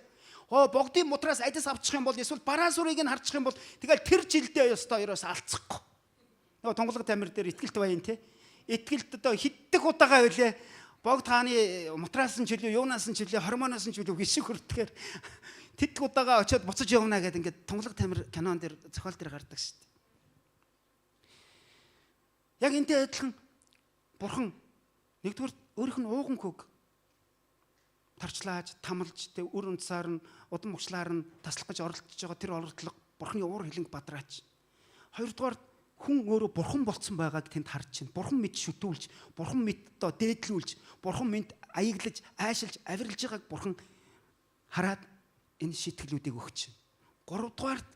Богдын мутраас адис авчих юм бол эсвэл бараа сүрийг нь харчих юм бол тэгэл тэр жилдээ ёстой ерөөс алцахгүй. Нөгөө тунгалаг тамир дээр итгэлт баян те. Итгэлт одоо хиддэг удаага байлээ. Богд хааны мутраас нь чөлөө, юунаас нь чөлөө, хормоноос нь чөлөө гişиг хүртгэхээр тэдг удаага очиод буцаж явна гэдэг ингээд тунгалаг тамир кинон дээр зохиол дээр гардаг шүү дээ. Яг энтэй адилхан бурхан нэгдүгээр өөрийнх нь ууган хүүг тарчлааж, тамалж, тэ үр унцаар нь, удам мөчлаар нь таслах гэж оролдож байгаа тэр оролдлого бурхны уур хилэнг бадраач. Хоёрдугаар хүн өөрөө бурхан болцсон байгааг тэнд харж чинь. Бурхан мэд шүтүүлж, бурхан мэд одоо дээдлүүлж, бурхан мэд аяглаж, айшилж, авирлж байгааг бурхан хараад энэ шитгэлүүдийг өгч чинь. Гуравдугаарт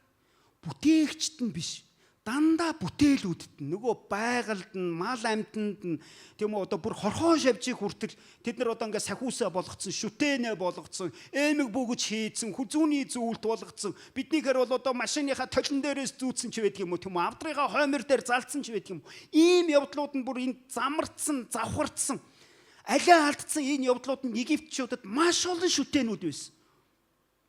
бүтээгчт нь биш. Дандаа бүтээлүүдэд нь нөгөө байгальд нь мал амьтанд нь тийм үү одоо бүр хорхоо шавжийг хүртэл тэд нар одоо ингээ сахиусаа болгоцсон шүтэнэ болгоцсон эмэг бүгэж хийцэн хүзүүний зүйлт болгоцсон биднийхэр бол одоо машиныхаа толон дээрээс зүүцсэн ч байдаг юм уу тийм үү авдрыгаа хоймор дээр залцсан ч байдаг юм уу ийм явдлууд нь бүр энэ замарцсан завхарцсан алиа алдсан энэ явдлууд нь Египтчүүдэд маш олон шүтэнүүд байсан.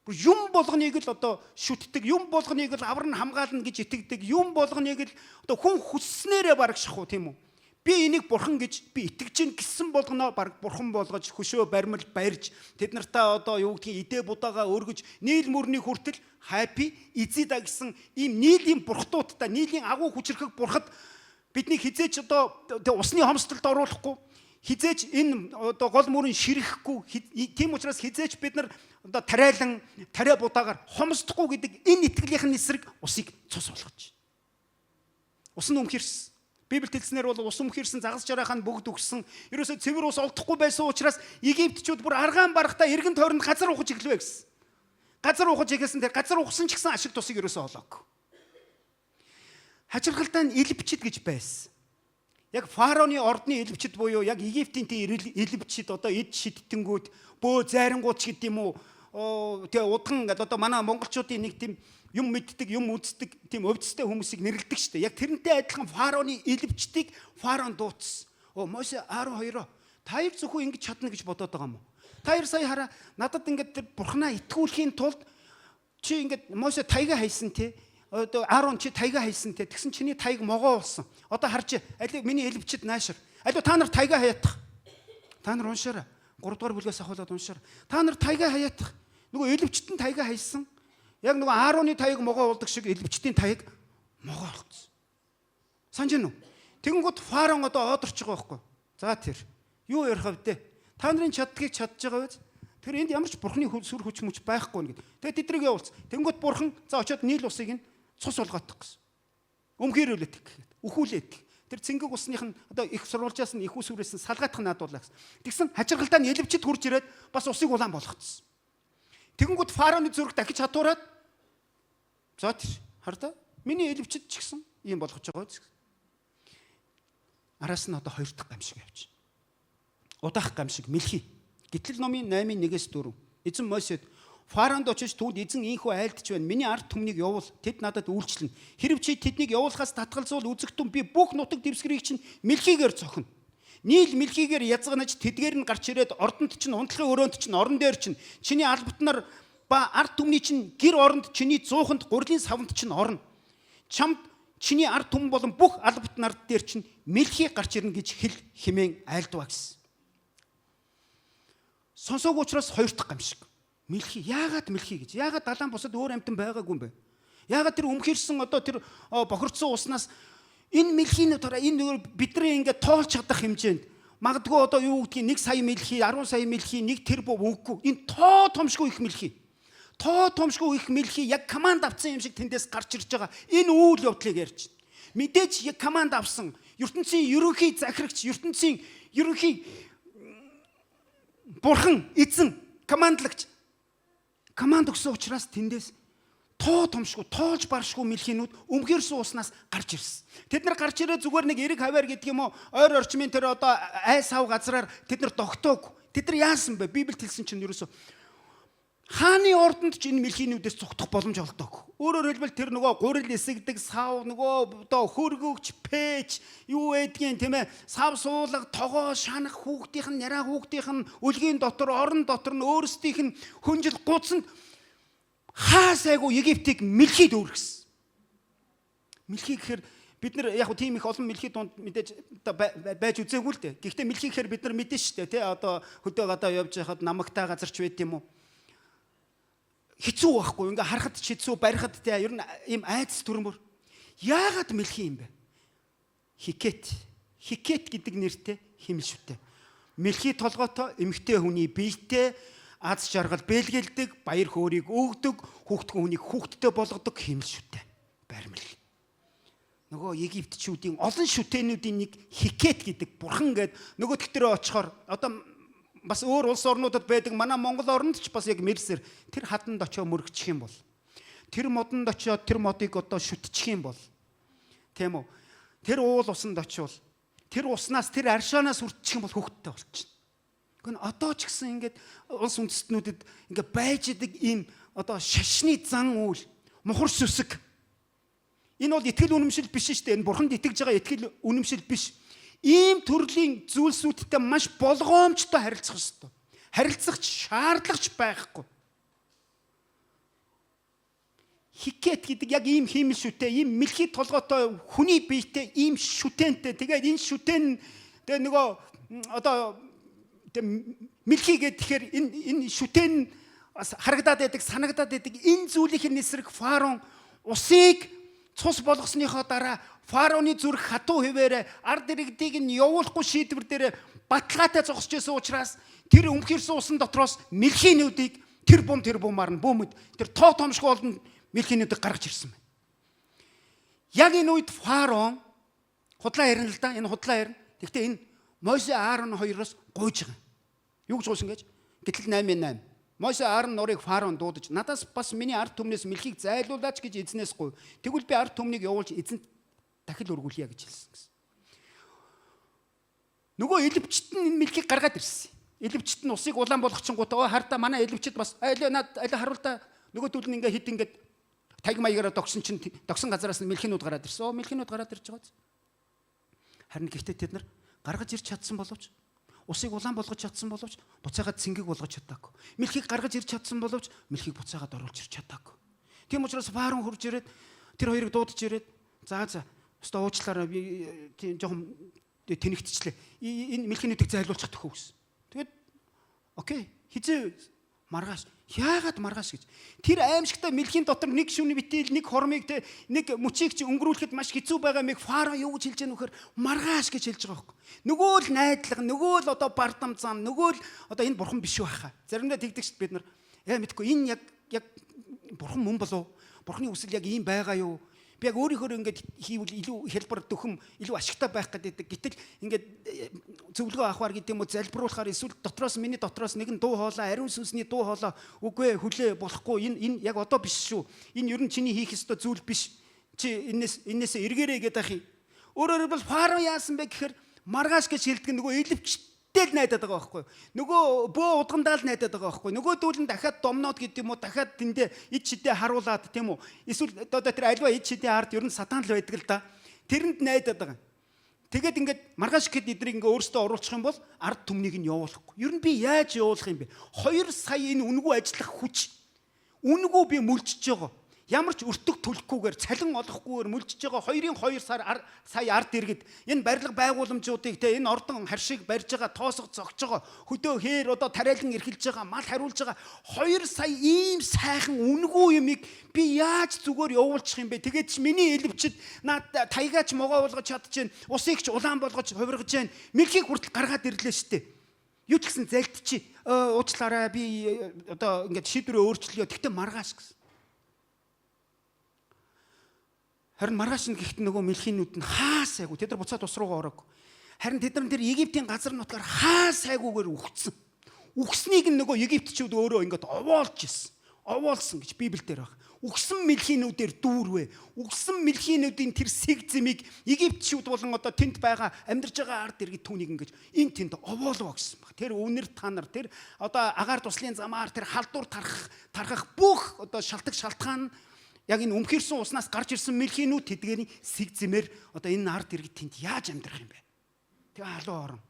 Юм болгоныг л одоо шүтдэг, юм болгоныг л авар нь хамгаална гэж итгэдэг, юм болгоныг л одоо хүн хүсснээрээ бараг шахуу тийм үү. Би энийг бурхан гэж би итгэж гин гэсэн болгоноо бараг бурхан болгож хөшөө баримл барьж тэд нартаа одоо юу гэдгийг идэ будаага өргөж нийл мөрний хүртэл хайпи эзэда гэсэн ийм нийлийн бурхтуудтай нийлийн агуу хүчрхэг бурхад бидний хизээч одоо усны хомсдолд оруулахгүй хизээч энэ одоо гол мөрийн ширэхгүй тийм учраас хизээч бид нар одоо тариа будаагаар хомсдохгүй гэдэг энэ итгэлийнхэн эсрэг усыг цус болгож. Ус нь өмхирсэн. Библиэд хэлснээр бол ус өмхирсэн загас жарахаа бүгд өгсөн. Ерөөсөө цэвэр ус олдохгүй байсан учраас Египтчүүд бүр аргаан барахтаа эргэн тойронд газар ухаж эхлэвэ гэсэн. Газар ухаж эхэлсэн тэр газар ухсан ч гэсэн ашиг тусыг ерөөсөө олоогүй. Хачирхалтай нь Илбчид гэж байсан. Яг фараоны ордны элбчид буюу яг Египтийн тийм элбчид одоо эд шидтэнгүүд бөө зайрангууд ч гэдэм үү тэгээ удхан одоо манай монголчуудын нэг тийм юм мэддэг юм үздэг тийм өвдстэй хүмүүсийг нэрлэдэг шүү дээ. Яг тэрнтэй адилхан фараоны элбчдийг фараон дуудсан. Мосе 12 та хоёр зөвхөн ингэж чадна гэж бодоод байгаа юм уу? Та хоёр сая хараа надад ингээд тэр бурхнаа итгүүлэхийн тулд чи ингээд Мосе таяга хайсан те. Одоо Аарон чи таяга хайсан те. Тэгсэн чиний таяг могоо болсон. Одоо харж аль миний элбчид наашир. Аль та нар таяга хаятах. Та нар уншаарай. 3 дугаар бүлгээс ахуулаад уншаарай. Та нар таяга хаятах. Нөгөө элбчтэн таяга хайсан. Яг нөгөө Аароны таяг могоо болдог шиг элбчтийн таяг могоо болсон. Санаж гэнэ үү? Тэгэнгүүт фараон одоо одорч байгаа байхгүй. За тэр юу ярих вэ? Та нарын чаддгийг чадж байгаа биз? Тэр энд ямар ч бурхны сүр хүч мүч байхгүй нэгэд. Тэгээ тэдрийг явуулсан. Тэнгүүт бурхан за очиод Нийл усыг нь цус болгоотох гэсэн. Өмгөөрүүлээд гэхэд. Үхүүлээд. Тэр цэнгэг усных нь одоо их сурвалжаас нь их ус үрээс нь салгаатах наадуулаа гэсэн. Тэгсэн хажиргалтай нь элбчид хурж ирээд бас усыг улаан болгоцсон. Тэгэнгүүт фараоны зүрх дахиж хатуураад за тэр хардаа миний элбчид ч гэсэн ийм болгож байгаа биз. Араас нь одоо 2 дахь гамшиг явж. Удаах гамшиг мэлхий. Гитлэл номын 8:1-4. Эзэн Мосед фараонд очиж түүнд эзэн ийхүү айлдж байна. Миний ард түмнийг явуул. Тэд надад үйлчлэн. Хэрв чи тэднийг явуулахаас татгалзуул үзэгтэн би бүх нутаг дэвсгэрийг чинь мэлхийгээр цохино. Нийл мэлхийгээр язганаж тэдгээр нь гарч ирээд ордонд чинь унтлахын өрөөнд чинь орон дээр чинь чиний албатнаар ба ард түмний чинь гэр оронд чиний зууханд гурлийн савнд чинь орно. Чамд чиний ард түмэн болон бүх албат нард дээр чинь мэлхий гарч ирнэ гэж хэл хэмээн айлдваа гэсэн. Сонсоог учраас 2 дахь гамшиг. Мэлхий. Яагаад мэлхий гэж? Яагаад далайн бусад өөр амьтан байгаагүй юм бэ? Яагаад тэр өмхөрсөн одоо тэр бохирдсон уснаас энэ мэлхийний дараа энэ бидний ингээд тоолж чадах хэмжээнд магадгүй одоо юу гэдгийг 1 сая мэлхий, 10 сая мэлхий, 1 тэрбум үгүй. Энэ тоо томшгүй их мэлхий. Тоо томшгүй их мэлхий яг команд авсан юм шиг тэндээс гарч ирж байгаа. Энэ үйл явдлыг ярьж байна. Мэдээж яг команд авсан ертөнцийн ерөнхий захирагч, ертөнцийн ерөнхий бурхан, эзэн, командлагч команд өгсөн учраас тэндээс тоо томшгүй, тоолж баршгүй мэлхийнүүд өмгөрсөн уснаас гарч ирсэн. Тэд нар гарч ирээ зүгээр нэг эрэг хаваар гэдэг юм уу, ойр орчмын тэр одоо ай сав газраар тэд нар тогтоог. Тэд нар яасан бэ? Библиэд хэлсэн чинь ерөөсөө хааны ордонд ч энэ мэлхийнүүдээс цугдах боломж олдог. Өөрөөр хэлбэл тэр нөгөө гурил эсэгдэг сав, нөгөө одоо хөргөгч, пэж, юу байдгийн тийм ээ, сав суулга, тогоо шанах хүүхдийнх нь, нараа хүүхдийнх нь үлгийн дотор, орон дотор нь өөрсдийнх нь хүнжил гуцанд хаасайгу Египтийг мэлхий дүүргэсэн. Мэлхий гэхээр бид нар яг тийм их олон мэлхий дунд мэдээж байж үзээгүй л дээ. Гэхдээ мэлхий гэхээр бид нар мэдэн штэ тий одоо хөдөө гадаа явж байхад намагтай газарч байт юм уу? Хэцүү байхгүй. Ингээ харахад ч хэцүү, барихад тий ер нь ийм айдас төрмөр. Яагаад мэлхий юм бэ? Хикет. Хикет гэдэг нэртэй химэлшвтэй. Мэлхий толгойтой эмэгтэй хүний биетэй аз жаргал бэлгэлдэг, баяр хөөргийг өгдөг, хүүхдгэн хүнийг хүүхдтэй болгодог химэлшвтэй. Баримл. Нөгөө Египтчүүдийн олон шүтэнүүдийн нэг хикет гэдэг бурхан гээд нөгөө тгтэрээ очихоор одоо бас өөр улс орнуудад байдаг манай Монгол орнд ч бас яг мэрсэр тэр хаданд очио мөргчих юм бол тэр модонд очиод тэр модыг одоо шүтчих юм бол тийм үү тэр уул усанд очивол тэр уснаас тэр аршаанаас үрдчих юм бол хөвгттэй болчихно. Гэхдээ одоо ч гэсэн ингээд улс үндэстнүүдэд ингээд байж идэг ийм одоо шашны зан үйл мухар сүсэг энэ бол итгэл үнэмшил биш шүү дээ. Энэ бурханд итгэж байгаа итгэл үнэмшил биш. Ийм төрлийн зүйлсүүдтэй маш болгоомжтой харилцах ёстой. Харилцах шаардлагач байхгүй. Хикет гэдэг яг ийм хиймэл шүтээ, ийм мэлхий толгойтой хүний биетэй ийм шүтэнтэй. Тэгээд энэ шүтэн тэгээ нөгөө одоо мэлхий гэхээр энэ шүтэн харагдаад байдаг, санагдаад байдаг. Энэ зүйлийн эсрэг фараон усыг цус болгосныхоо дараа фараоны зүрх хатуу хэвээрээ ард иргэдийг нь явуулахгүй шийдвэр дээр баталгаатай зогсож байсан учраас тэр өмхөрсөн усан дотроос мэлхийнүүдийг тэр бумаар нь бөөмөд тэр тоо томшгүй болон мэлхийнүүдийг гаргаж ирсэн байна. Яг энэ үед фараон худлаа ярина л да. Энэ худлаа ярина. Гэхдээ энэ Мосе Аарон хоёроос гуйж байгаа. Юу гэж гуйсан гэж? Гэтэл 8:8. Мосе Аарон нурыг фараон дуудаж надаас бас миний ард түмнээс мэлхийг зайлуулаач гэж эзнээс гуй. Тэгвэл би ард түмнийг явуулж эзэнт дахил өргүүлье гэж хэлсэн гэсэн. Нөгөө элбчт нь мэлхийг гаргаад ирсэн. Элбчт нь усыг улаан болгочингуудаа хардаа манай элбчт бас над харуулта нөгөө түл нь ингээ хит ингээд таг маягаараа догсон чинь догсон газараас нь мэлхийнүүд гараад ирсэн. Мэлхийнүүд гараад ирж байгаа. Харин гэхдээ тэд нар гаргаж ирч чадсан боловч усыг улаан болгож чадсан боловч буцаагаад цэнгэг болгож чадаагүй. Мэлхийг гаргаж ирч чадсан боловч мэлхийг буцаагаад оруулж ирч чадаагүй. Тийм учраас Фараон хурж ирээд тэр хоёрыг дуудаж ирээд за өстө уучлаарай би тийм жоохон тэнэгтчлээ. Энэ мэлхийнүүдийг зайлуулчих төхөө гэсэн. Тэгээд окей хизээ маргааш. Яагаад маргааш гэж. Тэр аимшигтай мэлхийн дотор нэг шүний битэл нэг хормыг те нэг мөчийг чи өнгөрүүлэхэд маш хэцүү байгаа мэг Фараон юу гэж хэлж яах нөхөр маргааш гэж хэлж байгаа байхгүй. Нөгөө л найдлага, нөгөө л одоо бардам зам, нөгөө л одоо энэ бурхан биш байхаа. Заримдаа тэгдэг шүү бид нар. Мэдгүй энэ яг бурхан мөн болов? Бурханы үсэл яг ийм байгаа юу? Би яг өөрийнхөө ингэж хийвэл илүү хэлбэр дөхөм илүү ашигтай байх гэдэг. Гэтэл ингэж зөвлөгөө авахар гэдэг юм уу залбируулахаар эсвэл миний дотроос нэгэн дуу хоолой ариун сүнсний дуу хоолой үгүй хүлээ болохгүй энэ яг одоо биш шүү. Энэ ер нь чиний хийх ёстой зүйл биш. Чи энээс эргээрээ гэдэг ах юм. Өөрөөр хэлбэл Фараон яасан бэ гэхээр маргааш гэж хэлдэг нөгөө элевчтэй л найдаад байгаа байхгүй. Нөгөө бөө удгандаа л найдаад байгаа байхгүй. Нөгөө дүүлэн дахиад домноод гэдэг юм уу дахиад тэндээ ид шидээ харуулад тийм үү. Эсвэл одоо тэр альва ид шидээ ард ер нь сатан л байдаг л да. Тэрэнд найдаад байгаа. Тэгээд ингээд маргааш гэд эднийг ингээ өөрсдөө оруулах юм бол ард түмнийг нь явуулахгүй. Ер нь би яаж явуулах юм бэ? 2 сая энэ үнгүй ажиллах хүч. Үнгүй би мүлжиж байгаа. Ямар ч өртөг төлөхгүйгээр цалин олохгүйгээр мүлжиж байгаа 2-2 сая ард иргэд энэ барилга байгууламжуудыг те энэ ордон харшиг барьж байгаа тоосго зогж байгаа хөдөө хээр одоо тариалан эрхэлж байгаа мал хариулж байгаа 2 сая ийм сайхан үнгүй юмыг би яаж зүгээр явуулчих юм бэ? Тэгээд ч миний элевчд наад таягаач могоо болгож чадчихээн усыг ч улаан болгож хувиргаж जैन мэлхийг хүртэл гаргаад ирлээ штэ. Юу ч гэсэн залдчих уучлаарай би одоо ингээд шийдвэрээ өөрчлөё. Тэгтээ маргааш гэсэн. Харин маргааш нь гэхдээ нөгөө мэлхийнүүд нь хаа сайгүй тэд нар буцаад ус руугаа ороог. Харин тэд нар тэр Египтийн газар нутгаар хаа сайгүйгээр үхсэн. Үхснийг нь нөгөө египтчүүд өөрөө ингээд овоолж ирсэн. Овоолсон гэж Библиэлд байна. Үхсэн мэлхийнүүдээр дүүрвэ. Үхсэн мэлхийнүүдийн тэр сэг зэмийг египтчүүд болон одоо тэнд байгаа амьдарч байгаа ард иргэд түүнийг ингэж энэ тэнд овоолоо гэсэн баг. Тэр үнэр та нар тэр одоо агаар туслын замаар тэр халдвар тархах бүх одоо шалтгаан яг энэ өмхирсэн уснаас гарч ирсэн мэлхийнүүд тэдгэрийн сэг зэмээр одоо энэ ард иргэд тэнд яаж амьдрах юм бэ? Тэгээ халуун орон.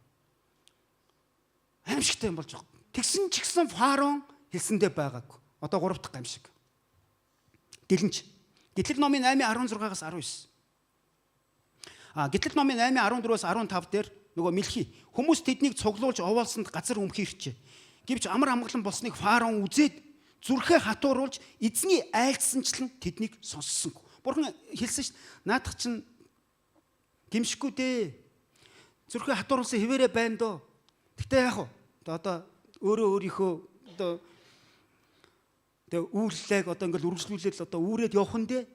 Аимшигтай юм болж байгаа. Тэгсэн ч гэсэн Фараон хэлсэндээ байгаагүй. Одоо 3 дахь гамшиг. Дэлэнч. Гэтэл номын 8:16-аас 19. Гэтэл номын 8:14-аас 15 дээр нөгөө мэлхий хүмүүс тэднийг цуглуулж овоолсонд газар өмхирчээ. Гэвч амар амгалан болсныг Фараон үзээд зүрхээ хатууруулж эзний айлтсанчлан тэднийг сонссонгүй. Бурхан хэлсэн шүү дээ. Наадах чинь гимшгүй дээ. Зүрхээ хатууруулсан хэвээрээ байна доо. Гэтэ яах вэ? Одоо өөрийнхөө одоо үүллэг одоо ингээл үргэлжлүүлээд одоо үүрээд явах нь дээ.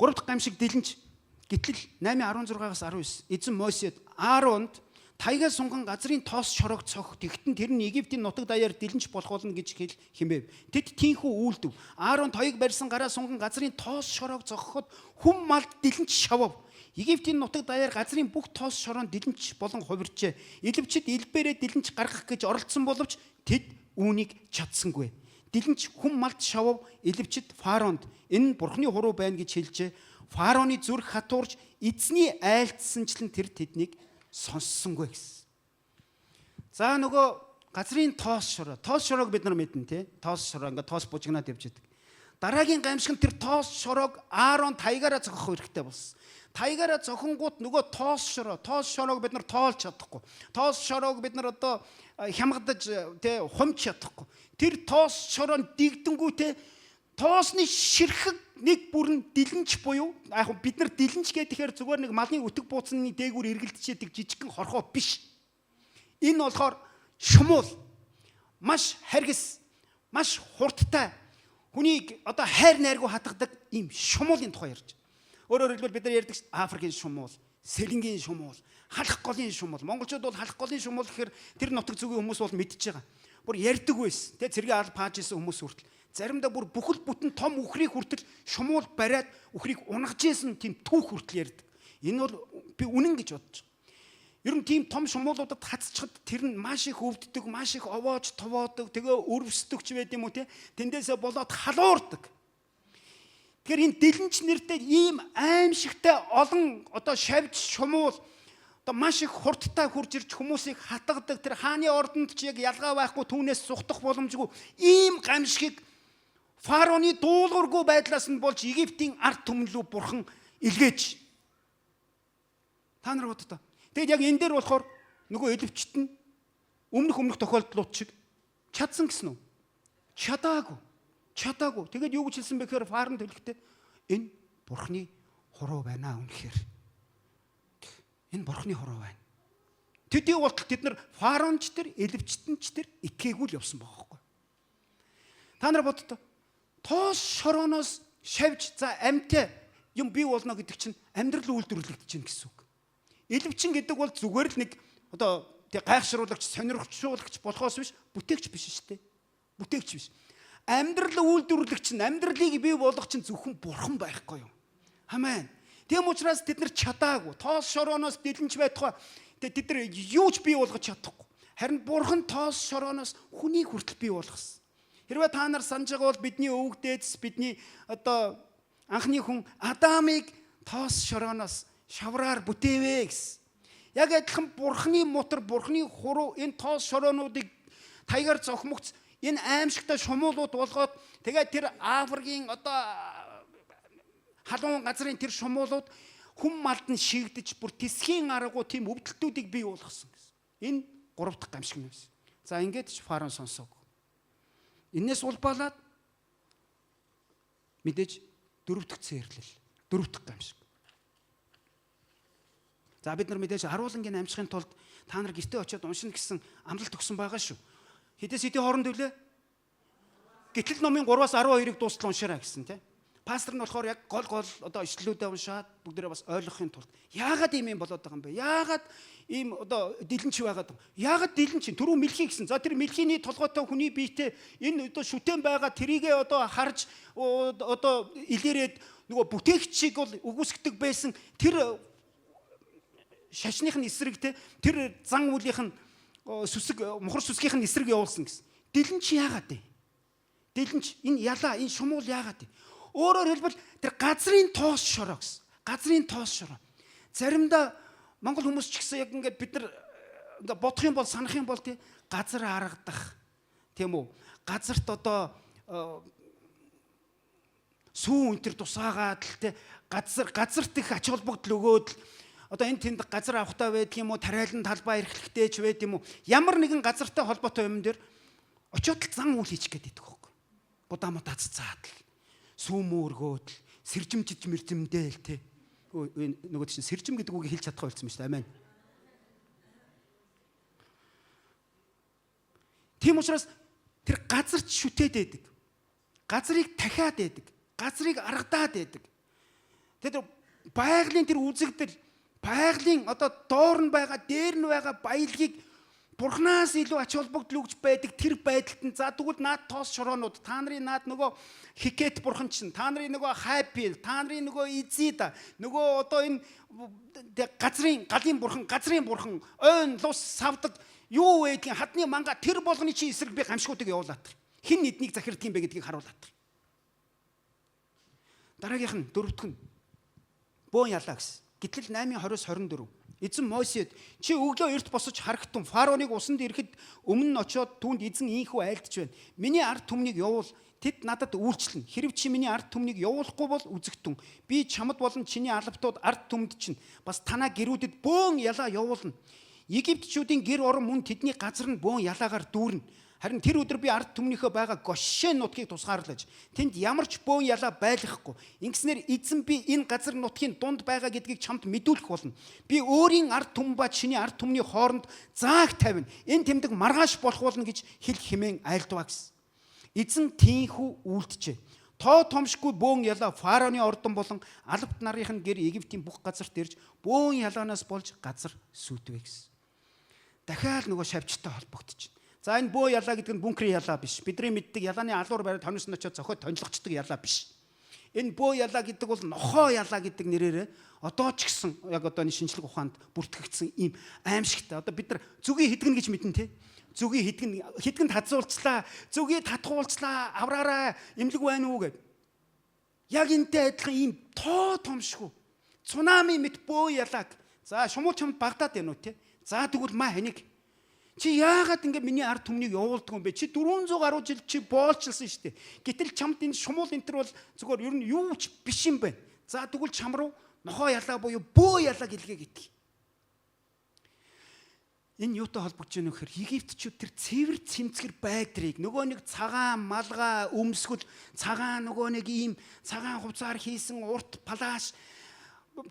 3 дахь гамшиг дэлэнч. Гэтэл 8:16-аас 19 эзэн Мосед Ааронд таягаа сунган газрын тоос шорог цох тэгтэн тэр нь Египтийн нутаг даяар дэлэнч болох болно гэж хэмээв. Тэд тийхүү үйлдэв. Аарон тоёг барьсан гараа сунган газрын тоос шорог зогхоход хүм малд дэлэнч шавав. Египтийн нутаг даяар газрын бүх тоос шорон дэлэнч болон хувирчээ. Илвчид илбэрээ дэлэнч гаргах гэж оролдсон боловч тэд үүнийг чадсангүй. Дэлэнч хүм малд шавав. Илвчид Фаронд энэ бурхны хуруу байна гэж хэлжээ. Фароны зүрх хатуурж эзний айлтсанчлан тэр тэднийг сонссонгүй гэсэн. За нөгөө газрын тоос шороог бид нар мэднэ тий. Тоос шороо ингээд тоос бужигнаад явж байдаг. Дараагийн гамшиг нь тэр тоос шороог Аарон таягаараа зохих хэрэгтэй болсон. Таягаараа зохингууд нөгөө тоос шороог бид нар тоолж чадахгүй. Тоос шороог бид нар одоо хямгадаж тий хумч чадахгүй. Тэр тоос шороо дигдэнгүү тий тоосны ширхэг нэг бүрэн дэлэнч буюу яг бид нар дэлэнч гэхээр зүгээр нэг малын өтг бууцны дээгүүр эргэлдчихэд жижигхэн хорхоо биш. Энэ болохоор шумуул маш харгис маш хурдтай хүнийг одоо хайр найргуу хатгадаг ийм шумуулын тухай ярьж. Өөрөөр хэлбэл бид нар ярьдаг Африкийн шумуул, Сэлэнгийн шумуул, халах голын шумуул. Монголчууд бол халах голын шумуул гэхээр тэр нутаг зүгийн хүмүүс бол мэдчихэж байгаа. Бүр ярьдаг байсан. Тэ цэргийн аль пааж исэн хүмүүс хүртэл заримдаа бүр бүхэл бүтэн том үхрийг хүртэл шумуул бариад үхрийг унгаж исэн тийм түүх хүртэл ярьдаг. Энэ бол би үнэн гэж бодож байгаа. Ер нь тийм том шумуулуудад хацчихад тэр нь маш их өвддөг, маш их овоож товоодог, тэгээ өрөвсдөг ч байд юм уу те. Тэндээсээ болоод халуурдаг. Тэгэхээр энэ дэлэнч нэртэй ийм аимшигтай олон одоо шавж шумуул одоо маш их хурдтай хурж ирж хүмүүсийг хатгадаг тэр хааны ордонд ч яг ялгаа байхгүй түүнээс сухдах боломжгүй ийм гамшигыг Фараоны дуулуургүй байдлаас нь болж Египтийн ард түмэн рүү бурхан илгээж. Та нар боддоо. Тэгэд яг энэ дээр болохоор нөгөө элевчт нь өмнөх тохиолдлууд шиг чадсан гэсэн үү? Чадаагүй. Тэгэд юу гэж хэлсэн бэ гэхээр Фараон төлөхтэй энэ бурхны хуруу байна үнэхээр. Энэ бурхны хуруу байна. Тэдний болтол тэд нар фараонч тэр, элевчтэнч тэр итгээгүй л явсан байгаа байхгүй. Та нар боддоо. Тоос шорооноос шавж за амьтаа юм бий болно гэдэг чинь амьдрал үйлдвэрлэгдэж чинь гэсэн үг. Элевчин гэдэг бол зүгээр л нэг одоо тэг гайхшруулагч, сонирхолжуулагч болохоос биш, бүтээгч биш шүү дээ. Бүтээгч биш. Амьдрал үйлдвэрлэгч нь амьдралыг бий болгох чинь зөвхөн бурхан байхгүй юу? Амен. Тэм учраас тэд нар чадаагүй. Тоос шорооноос дэлэнч байтугай тэд нар юу ч бий болгож чадахгүй. Харин бурхан тоос шорооноос хүнийг хүртэл бий болгосон. Хэрвээ та нар санаж байгаа бол бидний өвөг дээдс бидний одоо анхны хүн Адамыг тоос шорооноос шавраар бүтээвэ гэсэн. Яг адилхан бурхны мотор, бурхны хуруу энэ тоос шороонуудыг таягаар зохимогц энэ аимшигтай шумуулууд болгоод тэгээд тэр Африкийн одоо халуун газрын тэр шумуулууд хүм малд нь шигдэж бүр тисхийн аргагүй тийм өвдөлтүүдийг бий болгосон гэсэн. Энэ 3 дахь гамшиг юм. За ингээд ч фараон сонсоог. Энээс улбаалаад мэдээж 4 дахь цээрлэл, 4 дахь гамшиг. За бид нар мэдээж харуулангийн амжихын тулд та нар гэртээ очиод уншина гэсэн амлалт өгсөн байгаа шүү. Хэдээс хэдийн хооронд үлээ? Гэтэл номын 3-аас 12-ыг дуустал уншаарай гэсэн тийм. Пастор нь болохоор яг гол одоо ишлэлүүдээ уншаад бүгдээрээ бас ойлгохын тулд яагаад ийм юм болоод байгаа юм бэ? Яагаад ийм одоо дэлэнч байгаад байгаа? Яагаад дэлэнч түрүү мэлхий гэсэн. За тэр мэлхийний толгойтой хүний биетээ энэ одоо шүтэн байгаа тэрийгээ одоо харж одоо илэрээд нөгөө бүтээгчийг бол үгүйсгдэг байсан тэр шашных нь эсрэг тэр зан үлийнх нь сүсэг мухар сүсгийнх нь эсрэг явуулсан гэсэн. Дэлэнч яагаад вэ? Дэлэнч энэ ялаа энэ шумуул яагаад вэ? Өөрөөр хэлбэл тэр газрын тоос шороо гэсэн. Газрын тоос шороо. Заримдаа монгол хүмүүс ч гэсэн яг ингээд бид нар ингээд бодох юм бол санах юм бол тий газар харагдах тийм үү? Газарт одоо сүүн өнтер тусаагаад л тий газарт их ач холбогдол өгөөд л одоо энэ тэнд газар авахтаа байдаг юм уу? Тариалан талбай эрхлэхтэй ч байд юм уу? Ямар нэгэн газартай холбоотой юм дээр очиод л зан үйл хийчих гээд байдаг хөөхгүй. Будаа цацаад л сүүмөөргөөд л сэржимжиж мэржимдээл те нөгөө чинь сэржим гэдэг үгийг хэлж чадахгүй болсон юм шүү дээ. Амен. Тийм учраас тэр газарт шүтээд байдаг. Газрыг дахиад байдаг. Газрыг аргадаад байдаг. Тэр байгалийн тэр үзэгдэл, байгалийн одоо доор нь байгаа, дээр нь байгаа баялагийг бурхнаас илүү ач холбогдол өгч байдаг тэр байдалд нь за тэгвэл наад тоос шороонууд та нарын наад нөгөө хикет бурхан чинь та нарын нөгөө хайпил та нарын нөгөө изида нөгөө одоо энэ газрын галын бурхан ойн лус савдаг юу байдгийг хадны манга тэр болгоны чи эсрэг би гамшгуудыг явуулаад хин эднийг захирддаг юм бэ гэдгийг харуулад. Дараагийнх нь 4 дахь нь бөөн ялаа гэсэн. Гэтэл 8:20-24 эзэн Мосед чи өглөө эрт босож харагтун фараоныг усанд ирэхэд өмнө нь очиод түүнд эзэн ийхүү айлдж байна. Миний ард түмнийг явуул тэд надад үйлчлэн. Хэрв чи миний ард түмнийг явуулахгүй бол үзэгтэн. Би чамд болон чиний албатууд ард түмд чинь бас танаа гэрүүдэд бөөн ялаа явуулна. Египтчүүдийн гэр орон мөн тэдний газар нь бөөн ялаагаар дүүрнэ. Харин тэр өдөр би ард түмнийхөө байгаа Гошен нутгийг тусгаарлаж тэнд ямар ч бөөн ялаа байлгахгүй. Ингэснээр эзэн би энэ газар нутгийн дунд байгаа гэдгийг чамд мэдүүлэх болно. Би өөрийн ард түмэн ба чиний ард түмний хооронд зааг тавина. Энэ тэмдэг маргааш болох болно гэж хэл хэмээн айлдваа гэсэн. Эзэн тийхүү үйлдэжээ. Тоо томшгүй бөөн ялаа фараоны ордон болон албат нарын гэр Египтийн бүх газарт ирж бөөн ялаанаас болж газар сүйтвэ гэсэн. Дахиад нөгөө шавьчтай холбогдчих. За энэ бөө ялаа гэдэг нь бункрийн ялаа биш. Бидний мэддэг ялааны алуур бариад хоньс нь очиод зохиод тонжлогчдөг ялаа биш. Энэ бөө ялаа гэдэг бол нохоо ялаа гэдэг нэрээр одоо ч гэсэн яг одоо энэ шинжлэх ухаанд бүртгэгдсэн ийм аимшигтай. Одоо бид нар зүгийн хэдгэн гэж мэднэ те. Зүгийн хэдгэнд хазуулцлаа, зүгийг татгуулцлаа, авраараа эмнэлэг байна уу гэд. Яг энтэй адилхан ийм тоо томшгүй. Цунами мэт бөө ялааг. За шумуу чамд Багдад байна уу те. За тэгвэл маа ханийг Чи яагаад ингэ миний ард түмнийг явуулдаг юм бэ? Чи 400 гаруй жил чи боолчилсан шүү дээ. Гэтэл чамд энэ шумуул энтер бол зүгээр ер нь юу ч биш юм байна. За тэгвэл чам руу нохоо ялаа буюу бөө ялаа гэлгээ гэдэг. Энэ юутай холбогдож байна вэ гэхээр Египтчүүд тэр цэвэр цэмцгэр байдрыг нөгөө нэг цагаан малгай өмсгөл цагаан нөгөө нэг ийм цагаан хувцаар хийсэн урт палаш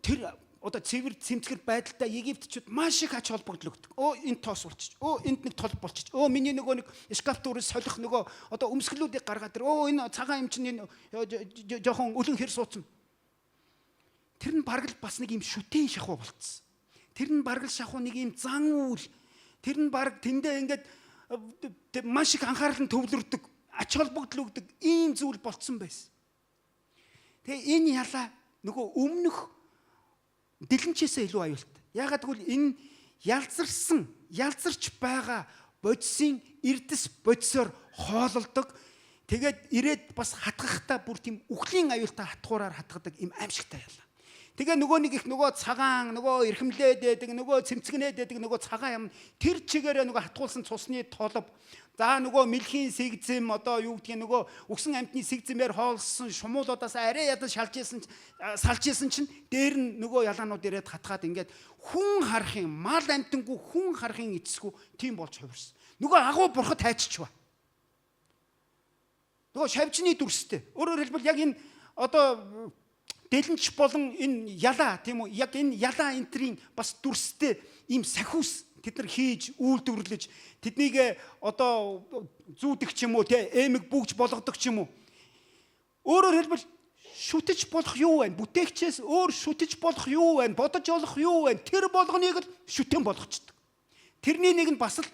тэр одоо цэвэр цэмцгэр байдалтай Египтчүүд маш их ач холбогдлогддог. Энэ тоос болчих. Энд нэг тол болчих. Миний нөгөө нэг шкаф дүүрээс солих нөгөө одоо өмсгөлүүдийг гаргаад тэр энэ цагаан юм чинь энэ жоохон өлөн хэр суудсан. Тэр нь бараг л бас нэг юм шүтэн шахуу болцсон. Тэр нь бараг л шахуу нэг юм зан үйл. Тэр нь бараг тэндээ ингээд маш их анхаарал нь төвлөрдөг, ач холбогдлогддог ийм зүйл болцсон байсан. Тэгээ энэ ялаа нөгөө өмнөх дэлэнчээсээ илүү аюултай. Яагаад гэвэл энэ ялзарч байгаа бодисын эрдэс бодисоор хоололдог. Тэгээд ирээд бас хатгахтаа бүр тийм үхлийн аюултай хатгуураар хатгадаг ийм аимшигтай ялаа. Тэгээ нөгөө нэг их нөгөө цагаан нөгөө эрхэмлээд байдаг нөгөө цэмцгнээд байдаг нөгөө цагаан юм тэр чигээрээ нөгөө хатгуулсан цусны толб за нөгөө мэлхийн сэгзэм одоо юу гэдгийг нөгөө үгсэн амтны сэгзэмээр хоолсон шумуулуудаас арай ядаж салж исэн чинь дээр нь нөгөө ялаанууд ирээд хатгаад ингээд хүн харахын мал амтангуу хүн харахын эцэсгүй тийм болж хувирсан. Нөгөө агуу бурхад хайчч ба. Нөгөө шавжны дүрстэй. Өөрөөр хэлбэл яг энэ одоо дэлэнч болон энэ ялаа тийм үү яг энэ ялаа энтрийн бас дүрстэй ийм сахиус тэд нар хийж үйлдвэрлэж тэднийг одоо зүүдэг ч юм уу те эмэг бүгж болгодог ч юм уу өөрөөр хэлбэл шүтэж болох юу вэ бүтээгчээс өөр шүтэж болох юу вэ бодож олох юу вэ тэр болгоныг л шүтэн болгочдөг тэрний нэг нь бас л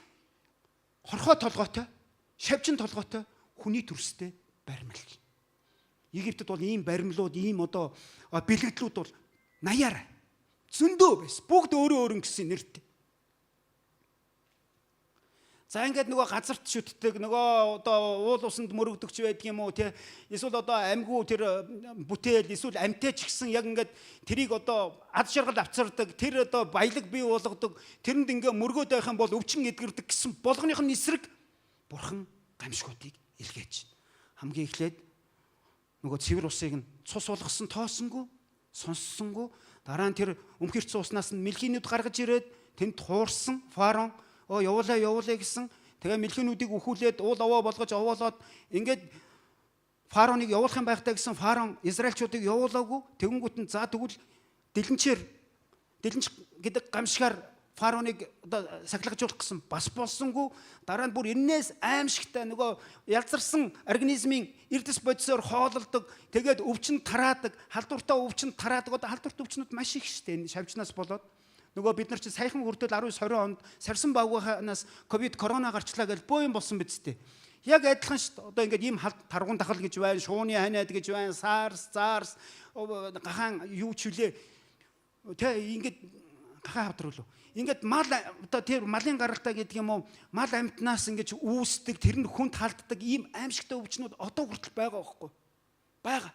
хорхоо толгойтой шавжин толгойтой хүний дүрстэй баримл. Египтэд бол ийм баримлууд, ийм одоо бэлгэдлүүд бол 80-аар зөндөө байсан. Бүгд өөрөө гэсэн нэртэй. За ингээд нөгөө газарт шүтдэг, нөгөө одоо уул усанд мөрөгдөгч байдаг юм уу те. Эсвэл одоо амьгүй тэр бүтээл, эсвэл амьтаа ч гэсэн яг ингээд тэрийг одоо ад шаргал авцардаг, тэр одоо баялаг бий болгодог, тэрэнд ингээд мөргөөд байх юм бол өвчин эдгэрдэг гэсэн болгоных нь эсрэг бурхан гамшгуудыг илгээж. Хамгийн эхлээд нөгөө цэвэр усыг нь цус болгосон тоосонгүй, сонссонгүй. Дараа нь тэр өмхөрч уснаас нь мэлхийнүүд гаргаж ирээд тэнд хуурсан фараон явуулаа гэсэн. Тэгээ мэлхийнүүдийг өхүүлээд уул овоо болгож овоолоод ингээд фараоныг явуулах юм байхтаа гэсэн фараон израильчуудыг явуулаагүй. Тэгэнгүүт нь за тэгвэл дэлэнч гэдэг гамшигар фараоныг одоо сахилгажуулах гэсэн бас болсонгүй. Дараа нь бүр энээс аимшигтай нөгөө ялзарсан организмын эрдэс бодисоор хоололдог. Тэгээд өвчин тараадаг, халдвартай өвчин тараадаг. Одоо халдвартай өвчнүүд маш их штэ энэ шавжнаас болоод. Нөгөө бид нар чи саяхан хүртэл 19-20 онд сарсан багваханаас ковид корона гарчлаа гэж бөө юм болсон биз дээ. Яг адилхан штэ. Одоо ингээд ийм таргун дахал гэж байна, шууны ханиад гэж байна, SARS, гахаан юу ч үлээ. Тэ ингээд гахаа хавдруулв. Ингээд мал одоо тэр малын гаралтай гэдэг юм уу мал амьтнаас ингэж үүсдэг тэр нь хүнд халддаг ийм аимшигтай өвчнүүд одоо хүртэл байгаа байхгүй байгаа.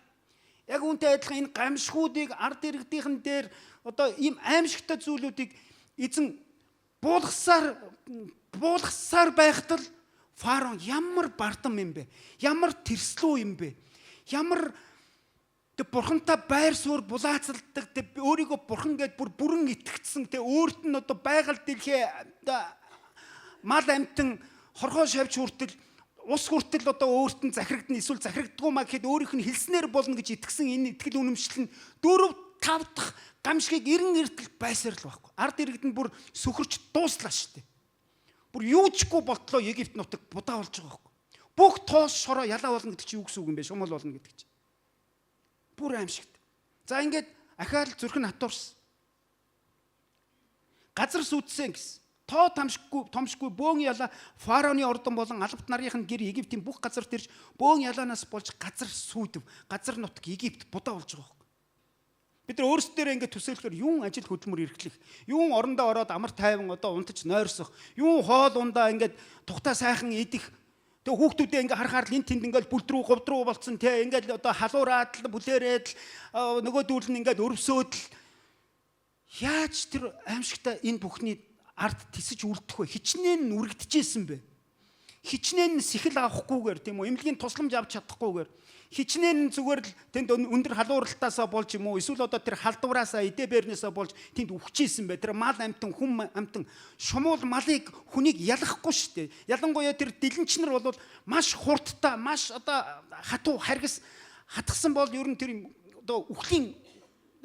Яг үүнтэй адилхан энэ гамшгуудыг ард иргэдийнхэн дээр одоо ийм аимшигтай зүйлүүдийг эзэн буулгасаар байхад л фараон ямар бардам юм бэ? Ямар тэрслүү юм бэ? Ямар тэг бурхантай байр суурь булаацалдаг тэг өөрийгөө бурхан гэд бүрэн итгэцсэн тэг өөрт нь одоо байгаль дэлхий мал амтан хорхоо шавж хүртэл ус хүртэл одоо өөрт нь захирагдана эсвэл захирагддгүй маа гэхэд өөрийнх нь хэлснээр болно гэж итгэсэн энэ итгэл үнэмшил нь 4-5 дахь гамшигыг 90 эртэл байсаар л байхгүй. Ард иргэд нь бүр сөхөрч дууслаа штэ. Бүр юучгүй болтлоо Египт нутаг будаа болж байгаа байхгүй. Бүх тоос шороо ялаа болно гэдэг чинь юу гэсэн үг юм бэ? Шумал болно гэдэг чинь. Бүр аимшигт. За ингээд ахаал зүрх нь хатуурсан. Газар сүдсэн гэсэн. Тоо томшгүй бөөн ялаа фараоны ордон болон албат нарынхын гэр Египтийн бүх газарт ирж бөөн ялаанаас болж газар сүйдэв. Газар нутаг Египт будаа болж байгаа юм. Бид нар өөрсдөө ингээд төсөөлөхөөр юун ажил хөдөлмөр эрхлэх, юун орондоо ороод амар тайван одоо унтаж нойрсох, юун хоол ундаа ингээд тухтаа сайхан идэх. Тэгээ хүүхдүүдээ ингээ харахаар л энэ тэнд ингээл бүлдрүү говдруу болцсон те ингээл одоо халуураад л бүлээрээд л нөгөө дүүл нь ингээд өрөвсөөд л яаж тэр аимшигтай энэ бүхний ард тисэж үлдэх вэ? Хичнээн үргэлдэжсэн бэ? Хичнээн сэхэл авахгүйгээр тийм үү? Эмнэлгийн тусламж авч чадахгүйгээр хичнээн зүгээр л тэнд өндөр халууралтаасаа болж юм уу? Эсвэл одоо тэр халдвараасаа эдэ бэрнээсээ болж тэнд үхчихсэн бэ? Тэр мал амтан, хүн амтан шумуул малыг хүнийг ялахгүй шүү дээ. Ялангуяа тэр дэлэнчнэр бол маш хурдтай, маш одоо хатуу харгас хатгсан бол ер нь тэр одоо үхлийн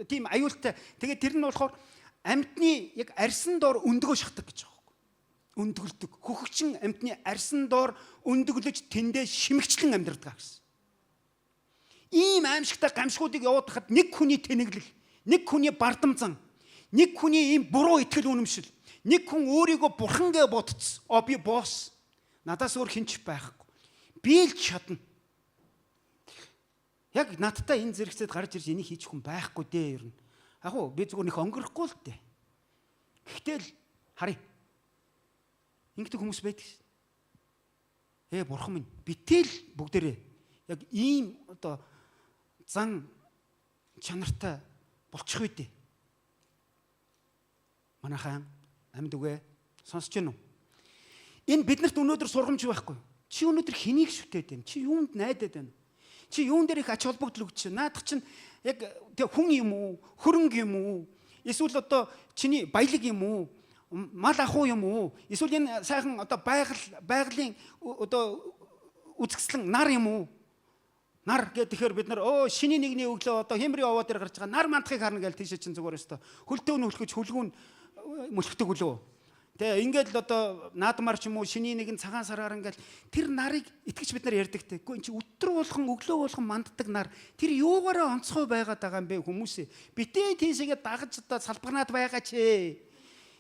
тийм аюултай. Тэгээд тэр нь болохоор амтны яг арьсан доор өндгөө шахдаг гэж байгаа юм. Өндгөлдөг. Хөхөгчин амтны арьсан доор өндгөлөж тэндээ шимэгчлэн амьдардаг гэсэн. Ийм аимшигтай гамшгуудыг явуудахад нэг хүний тэнэглэл, нэг хүний бардамзан, нэг хүний ийм буруу итгэл үнэмшил, нэг хүн өөрийгөө бурхан гэж бодцсон. Би босс. Надаас өөр хинч байхгүй. Би л чадна. Яг надтай энэ зэрэгцэд гарч ирж энийг хийчих хүн байхгүй дээ ер нь. Яг уу би зүгээр нэг өнгөрөхгүй л дээ. Гэхдээ л харъя. Ингэдэг хүмүүс байдаг шээ. Бурхан минь битэл бүгдээрээ яг ийм одоо зан чанартай болчих үү дээ. Манайхан амьд үгээ сонсож байна уу? Энэ биднэрт өнөөдөр сургамж байхгүй. Чи өнөөдөр хэнийг шүтээд байна? Чи юунд найдаад байна? Чи юун дээр их ач холбогдол өгч байна? Наадах чинь яг тэг хүн юм уу? Хөрөнгө юм уу? Эсвэл одоо чиний баялаг юм уу? Мал ахуй юм уу? Эсвэл энэ сайхан одоо байгалийн одоо үзэсгэлэн нар юм уу? Нар гэхээр бид нар шиний нэгний өглөө одоо хэмрийн овоо дээр гарч байгаа нар мандахыг харна гэж тийшээ чинь зүгээр өстө хөлтөөнө хөлгөж хөлгүүн мөлхдөг үлөө. Тэгээ ингээд л одоо наадмаар ч юм уу шиний нэгэн цагаан сараар ингээд тэр нарыг итгэж бид нар ярьдаг те. Үгүй эн чи өдөр болгон өглөө болгон манддаг нар тэр юугаараа онцгой байгаад байгаа юм бэ хүмүүсээ. Битээ тийшээгээ дагаж одоо салбарнаад байгаа ч.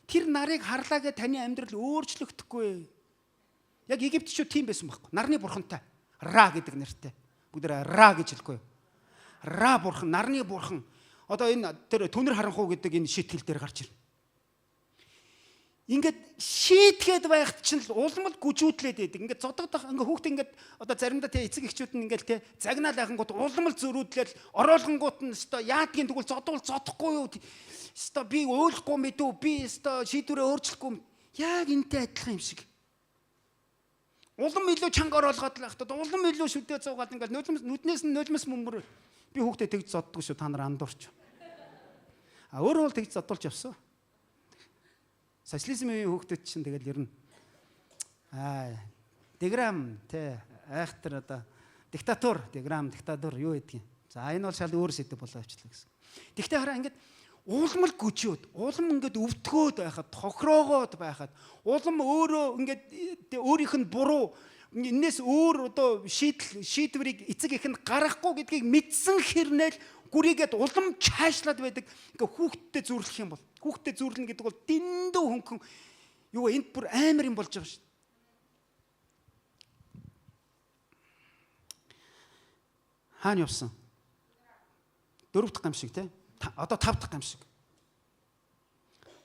Тэр нарыг харлаа гэж таны амьдрал өөрчлөгдөхгүй. Яг Египтчүүд тийм байсан байхгүй. Нарны бурхантай. Ра гэдэг нэртэй. Бүгдээ Ра гэж хэлэхгүй. Ра бурхан, нарны бурхан. Одоо энэ тэр түнэр харанхуу гэдэг энэ шийтгэл дээр гарч ирнэ. Ингээд шийтгээд байхад чинь л улмал гүжүүдлээд байдаг. Ингээд зодогдох ингээд хүүхд ингээд одоо заримдаа тэ эцэг эхчүүд нь ингээд тэ загнаал байхангууд улмал зөрүүдлэл ороолгонгууд нь өстой яадгийн тэгвэл зодвол зодохгүй юу? Өстой би ойлгохгүй мэдүү. Би өстой шийдвэрээ өөрчлөхгүй. Яг энтэй адилхан юм шиг. Улам илүү чанга ороолгоод л байхдаа улам илүү шүдээ цуугаад ингээд нүднээс нь нулимс мөмөр. Би хүүхдэд тэгж зоддгүй шүү. Та нар андуурч. Өөрөө бол тэгж зодуулж явсан. Социализмын хүүхдэд чинь тэгэл ер нь деграм тэ айхтар одоо диктатур юу гэдгийг. За энэ бол шал өөр сэдв болоо авчлаа гэсэн. Тэгтээ хараа ингээд улмал гүжөөд, улам ингээд өвтгөөд байхад, хохроогоод байхад, улам өөрөө ингээд өөрийнх нь буруу энэс өөр одоо шийдвэрийг эцэг ихэнд гаргахгүй гэдгийг мэдсэн хэрнээл гүрийгээд улам чаашлаад байдаг. Ингээ хүүхдтэй зүрлэх юм бол хүүхдтэй зүрлэн гэдэг бол дэндүү хөнгөн юу энд бүр амар юм болж байгаа шүү. Хаана явсан? 4 дахь гамшиг те. Одоо 5 дахь гамшиг.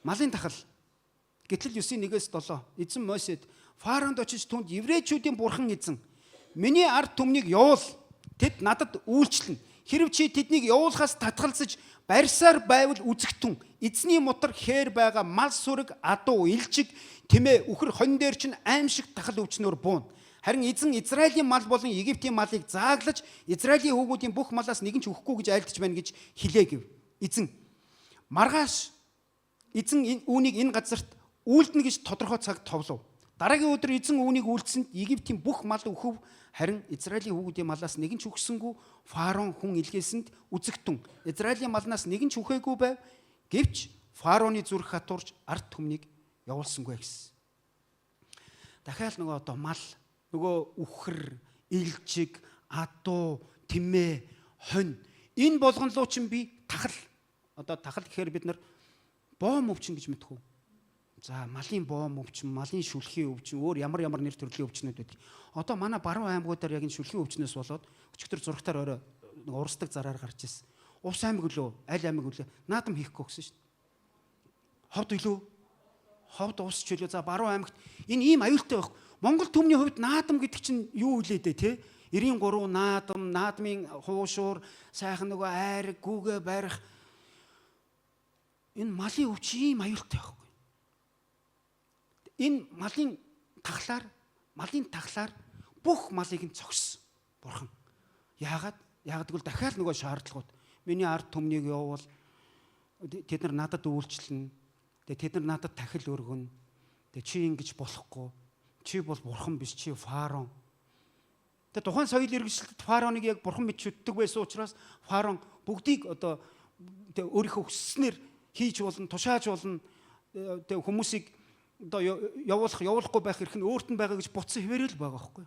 Малын тахал. Гэтэл 9:1-7 эзэн Мосед Фаронд очиж түнд еврейчүүдийн бурхан эзэн миний ард түмнийг явуул. Тэд надад үйлчлэн. Хэрв чи тэднийг явуулахаас татгалзаж барьсаар байвал үзэгтэн эзний мотор хээр байгаа мал сүрэг адуу илжиг тэмээ үхэр хон дээр чинь аимшиг тахал өвчнөр буун. Харин эзэн Израилийн мал болон Египтийн малыг зааглаж Израилийн хүүгүүдийн бүх малаас нэгэн ч өгөхгүй гэж айлдаж байна гэж хэлээ гэв. Эзэн маргааш эзэн үүнийг энэ газарт үйлдэнэ гэж тодорхой цаг товлов. Дараагийн өдөр эзэн үүнийг үйлдсэнд Египтийн бүх мал өөхөв. Харин Израилийн хүүгүүдийн малаас нэгэн ч өгсөнгүй. Фарон хүн илгээсэнд үзэгтэн Израилийн малнаас нэгэн ч өгөөгүй байв. Гэвч Фароны зүрх хатуурч ард түмнийг явуулсангүй гэсэн. Дахиад нөгөө одоо мал, нөгөө үхэр, илжиг, адуу, тэмээ, хонь энэ болгонлоо чинь би тахал. Одоо тахал гэхээр бид нар боом өвчин гэж мэдэх үү? За малын боом өвчин, малын шүлхийн өвчин, өөр ямар нэр төрлийн өвчнүүд байдаг. Одоо манай баруун аймагуудаар яг энэ шүлхийн өвчнөөс болоод өчигдөр зургатаар орой урсдаг зараар гарч ирсэн. Ус аймаг лөө, аль аймаг лөө наадам хийхгүй гэсэн шүү дээ. Ховд илүү. Ховд ус ч үлээ. За баруун аймагт энэ ийм аюултай байх. Монгол төмний хувьд наадам гэдэг чинь юу үлээ дээ те? 93 наадам, наадмын хуушуур, сайхан нөгөө айраг, гүүгээ барих. Энэ малын өвчин ийм аюултай байхгүй. энэ малын тахлаар бүх малыг нь цогссон бурхан. Яагаад гэвэл дахиад нөгөө шаардлагууд. Миний ард түмнийг явуул. Тэд нар надад үйлчлэн. Тэд нар надад тахил өргөн. Чи ингэж болохгүй. Чи бол бурхан биш, чи фараон. Тухайн соёл иргэншилтэд фараоныг яг бурхан мэд шүтдэг байсан учраас фараон бүгдийг одоо өөрийнхөө хүсснээр хийж болно, тушааж болно. Хүмүүсийг одоо явуулахгүй байх хэрэг нь өөрт нь байгаа гэж буцсан хിവэрэл байгаа байхгүй.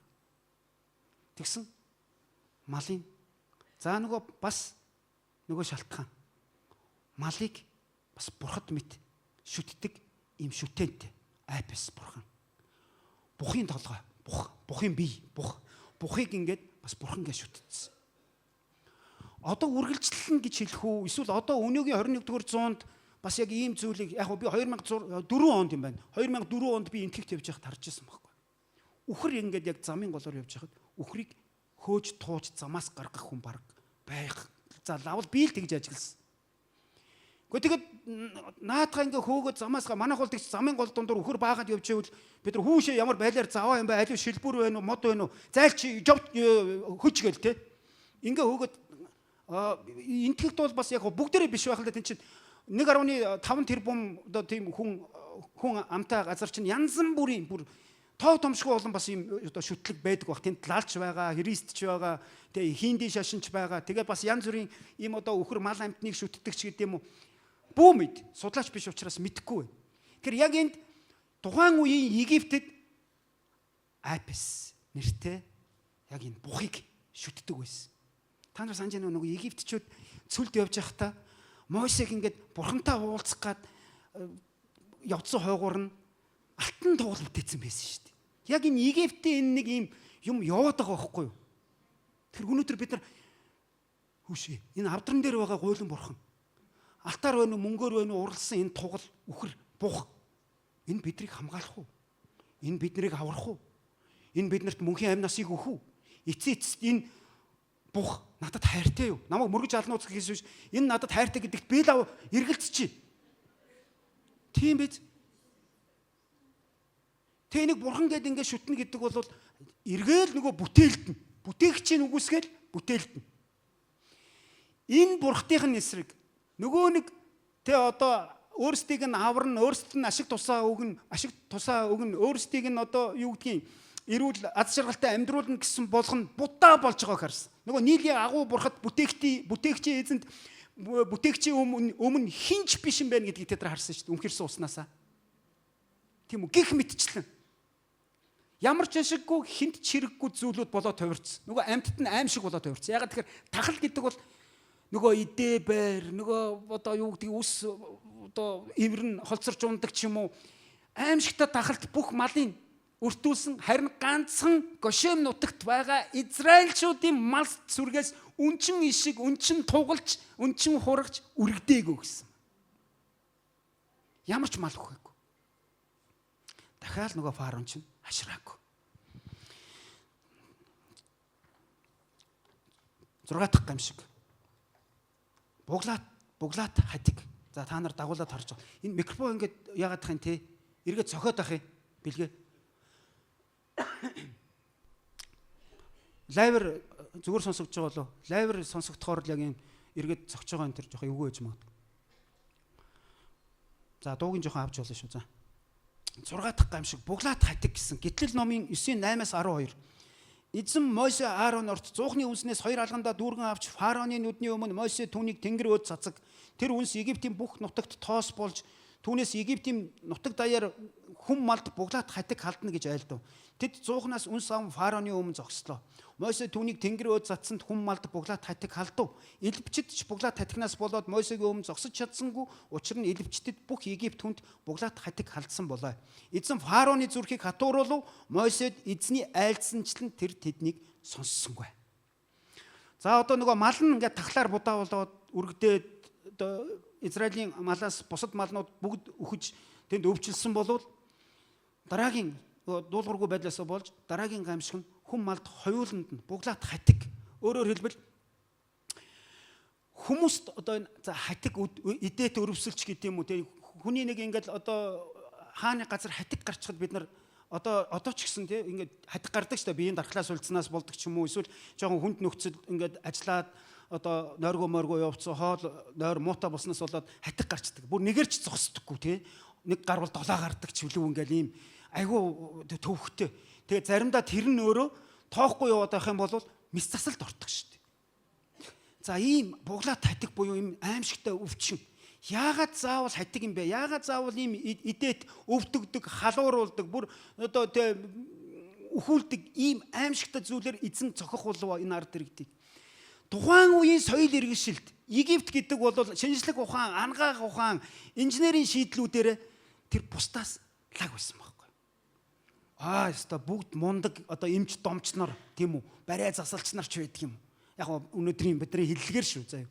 Тэгсэн малын бас нөгөө шалтгаан. Малыг бас бурхад мэд шүтдэг ийм шүтэнтэй Апис бурхан. Бухын толгой, бухын бие, бухыг ингээд бас бурхан гэж шүтдсэн. Одоо үргэлжлэн гэж хэлэх үү? Эсвэл одоо өнөөгийн 21-р зуунд бас яг ийм зүйлийг яг би 2004 онд юм байна. 2004 онд би энтгэгт явж байхад харж байсан байхгүй. Үхэр ингээд яг замын голоор явж байхад үхрийг хөөж тууж замаас гаргах хүн баг байх. За лавл би л тэгж ажилласан. Гэхдээ тэгээд наадхаа ингээ хөөгөө замаас манайх бол тэгж замын гол дундуур үхэр баагаад явж байвал бид нар хүүшээ ямар байлаар заваа юм бэ? Аливаа шилбүр байна уу, мод байна уу? Зайлч хөж гээл те. Ингээ хөөгöd энтгэгт бол бас яг бүгдээрээ биш байх л да тийм чинь 1.5 тэрбум одоо тийм хүн амтай газар чинь янзан бүрийн тоо томшгүй болон бас ийм одоо шүтлэг байдаг бах. Тэнд лалч байгаа, христч байгаа, тэгээ хинди шашинч байгаа. Тэгээ бас янз бүрийн ийм одоо үхэр мал амтныг шүтдэг ч гэдэм юм уу. Бүү мэд судлаач биш учраас мэдэхгүй байна. Тэгэхээр яг энд тухайн үеийн Египтэд Апис нэртэй яг энэ бухыг шүтдэг байсан. Та нар санаж байгаа нөгөө Египтчүүд цүлд явж байхдаа Мосег ингээд бурхантай уулзах гад явцсан хойгуур нь алтан туул бүтээсэн байсан шүү дээ. Яг энэ Египтийн энэ нэг юм яваад байгаа байхгүй юу? Тэр өнөөдөр бид нар хүүшээ энэ авдран дээр байгаа гуйлан бурхан алтаар байна уу, мөнгөөр байна уу, уралсан энэ тугал, үхэр, бух. Энэ биднийг хамгаалах уу? Энэ биднийг аврах уу? Энэ биднэрт мөнхийн амь насыг өгөх үү? Эцэст энэ бух надад хайртай юу? Намайг мөргөж алнууц гэхээс биш. Энэ надад хайртай гэдэгт би л эргэлзчихье. Тийм биз? Тэ нэг бурхан гээд ингэ шүтнэ гэдэг бол эргээл нөгөө бүтээлт нь. Бүтээгчийн үгүйсгээл бүтээлт нь. Энэ бурхтын эсрэг нөгөө нэг тэ одоо өөрсдийг нь аварна, өөрсдөд нь ашиг тусаа өгнө, өөрсдийг нь одоо юу гэдгийг эрүүл аз жаргалтай амьдруулна гэсэн болгоно будаа болж байгааг харсан. Нөгөө нийлийн агуу бурхад бүтээгчийн эзэнд бүтээгчийн өмнө хинч биш юм байна гэдгийг тэд нар харсан шүү дээ. Үнхэрсэн уснасаа. Тийм үү? Гих мэтчлэн. Ямар ч ашиггүй хинт чирэггүй зүйлүүд болоод хувирцсан. Нөгөө амьтад нь аим шиг болоод хувирцсан. Ягаад тэгэхээр тахал гэдэг бол нөгөө идэ байр, нөгөө одоо юу гэдэг ус одоо эврэн холцорч ундаг ч юм уу. Аимшигтай тахалт бүх малын өртүүлсэн харин ганцхан Гошен нутагт байгаа Израильчуудын мал сүргээс үнчин ишиг, үнчин тугалж, үнчин хурагч үргэдээгөө гэсэн. Ямар ч мал өгөхгүй. Дахиад нөгөө фараон чинь хашраагүй. 6 дахь гамшиг. Буглаат хатиг. За та нар дагуулад харж байгаа. Энэ микрофон ингээд яагаад тах юм те? Эргээд цохиод ах юм. Бэлгээ. Лайвер зүгээр сонсогдож байгаа болов? Лайвер сонсогдохоор л яг юм эргээд цогч байгаа энэ төр жоохон эвгүй байж магадгүй. За дуугийн жоохон авч болно шүү. За 6 дахь гамшиг буглаат хатиг гэсэн. Гитлэл номын 9:8-аас 12. Эзэн Мосе Аарон орт зуухны үнснээс 2 алгандаа дүүргэн авч фараоны нүдний өмнө Мосе түүнийг тэнгэр өөд цацаг. Тэр үнс Египтийн бүх нутагт тоос болж түүнээс Египтийн нутаг даяар хүм малд буглаат хатиг халдна гэж айлдав. Тэд зуухнаас үнс ам фараоны өмнө зогслоо. Мосе түүнийг тэнгэр өөд цацсанд хүм малд буглаат хатиг халдав. Илбчид ч буглаат хатигнаас болоод Мосегийн өмнө зогсож чадсангүй. Учир нь илбчдэд бүх Египт хүнд буглаат хатиг халдсан болоо. Эзэн фараоны зүрхийг хатууруулв. Мосед эзний айлдсанчлан тэр тэднийг сонссонгүй. За одоо нөгөө мал нь ингээд тахлаар будаа болоод үргдээд одоо Израилийн малаас бусад малнууд бүгд үхэж тэнд өвчлсөн болвол дараагийн дуулуургүй байдлаасаа болж дараагийн гамшиг нь хүм малд хоёуланд нь буглаат хатиг. Өөрөөр хэлбэл хүмүүст одоо энэ хатиг идээд өрөвсөлч гэдэг юм уу те хүний нэг ингээд одоо хааны газар хатиг гарчхад бид нар одоо ч гэсэн тий ингээд хатиг гардаг шүү дээ. Биеийн дархлаас үлдснээс болдог ч юм уу. Эсвэл жоохон хүнд нөхцөл ингээд ажиллаад одоо нойргоо моргоо явцсан хоол нойр муутай болсноос болоод хатиг гарчдаг. Бүр нэгэрч зогсдоггүй тий. Нэг гарвал 7 гардаг чивлүү ингээл ийм айгүй төвхтэй. Тэгээ заримдаа тэр нь өөрөө тоохгүй яваад байх юм бол мис засалд ортох шүү дээ. За ийм буглаат хатиг буюу ийм аимшигтай өвчин. Яагаад заавал хатиг юм бэ? Яагаад заавал ийм идээд өвдөгдөг, халууруулдаг, бүр одоо тэ өхүүлдэг ийм аимшигтай зүйлээр эзэн цохох болов энэ ард иргэдийг. Тухайн үеийн соёл иргэншилт, Египт гэдэг бол шинжлэх ухаан, ангаах ухаан, инженерийн шийдлүүдээр тэр бусдаас лаг байсан байхгүй. Яста бүгд мундаг одоо эмч домч нар тийм үү? Барай засалч нар ч байдаг юм. Яг өнөөдрийн бидний хэллэгээр шүү заяа.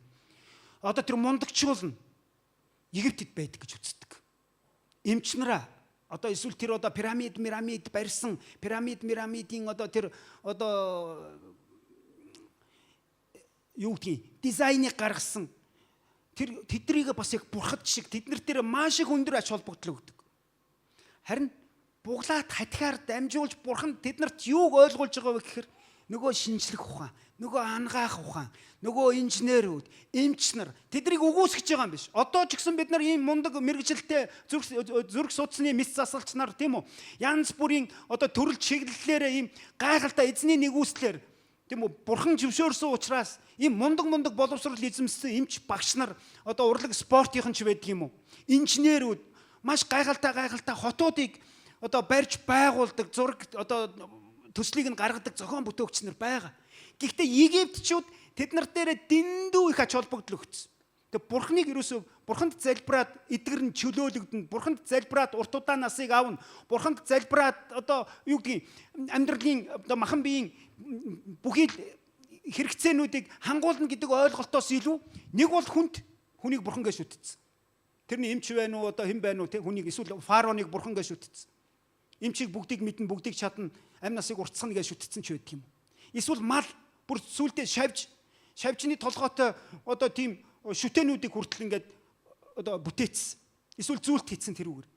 Одоо тэр мундагчул нь Египтэд байдаг гэж үздэг. Эмч нараа одоо эсвэл тэр одоо пирамид барьсан пирамидын одоо тэр одоо юу гэдгийг дизайныг гаргасан тэр тэднийг бас яг бурхад шиг тэднэр дээр маш их өндөр ач холбогдол өгдөг. Харин буглаат хатихаар дамжуулж бурхан тэднэрт юуг ойлгуулж байгаа вэ гэхээр нөгөө шинжлэх ухаан, нөгөө ангаах ухаан, нөгөө инженерүүд, эмч нар тэднийг өгөөсгөж байгаа юм биш. Одоо ч гэсэн бид нар ийм мундаг мэрэгжилтэй зүрх судасны мис засалч нар тийм үү? Янз бүрийн одоо төрөл чиглэлээр ийм гайхалтай эзний нэгүслэр тийм үү? Бурхан зөвшөөрсөн учраас ийм мундаг боловсрол эзэмссэн эмч багш нар одоо урлаг спортынхан ч байдаг юм уу? Инженерүүд маш гайхалтай хотуудыг одоо барьж байгуулдаг зураг одоо төслийг нь гаргадаг зохион бүтээгч нар байгаа. Гэхдээ Египтчүүд тэд нар дээр дэндүү их ач холбогдол өгсөн. Тэг бурхныг ерөөсөө бурханд залбираад эдгэр нь чөлөөлөгдөн, бурханд залбираад урт удаан насыг аавна, бурханд залбираад одоо юу гэдгийг амьдралын одоо махан биеийн бүхий хэрэгцээнүүдийг хангуулна гэдэг ойлголтоос илүү нэг бол хүнийг бурхан гэж шүтцсэн. Тэрний эмч байна уу одоо хэн байна уу те хүнийг эсвэл фараоныг бурхан гэж шүтцсэн. Эмчийг бүгдийг мэднэ, бүгдийг чадна, амь насыг уртсгана гэж шүтцсэн ч байдаг юм. Эсвэл мал бүр сүултээ шавжны толгойтой одоо тийм шүтэнүүдийг хүртэл ингээд одоо бүтээсэн. Эсвэл зүйлт хийсэн тэрүүгээр.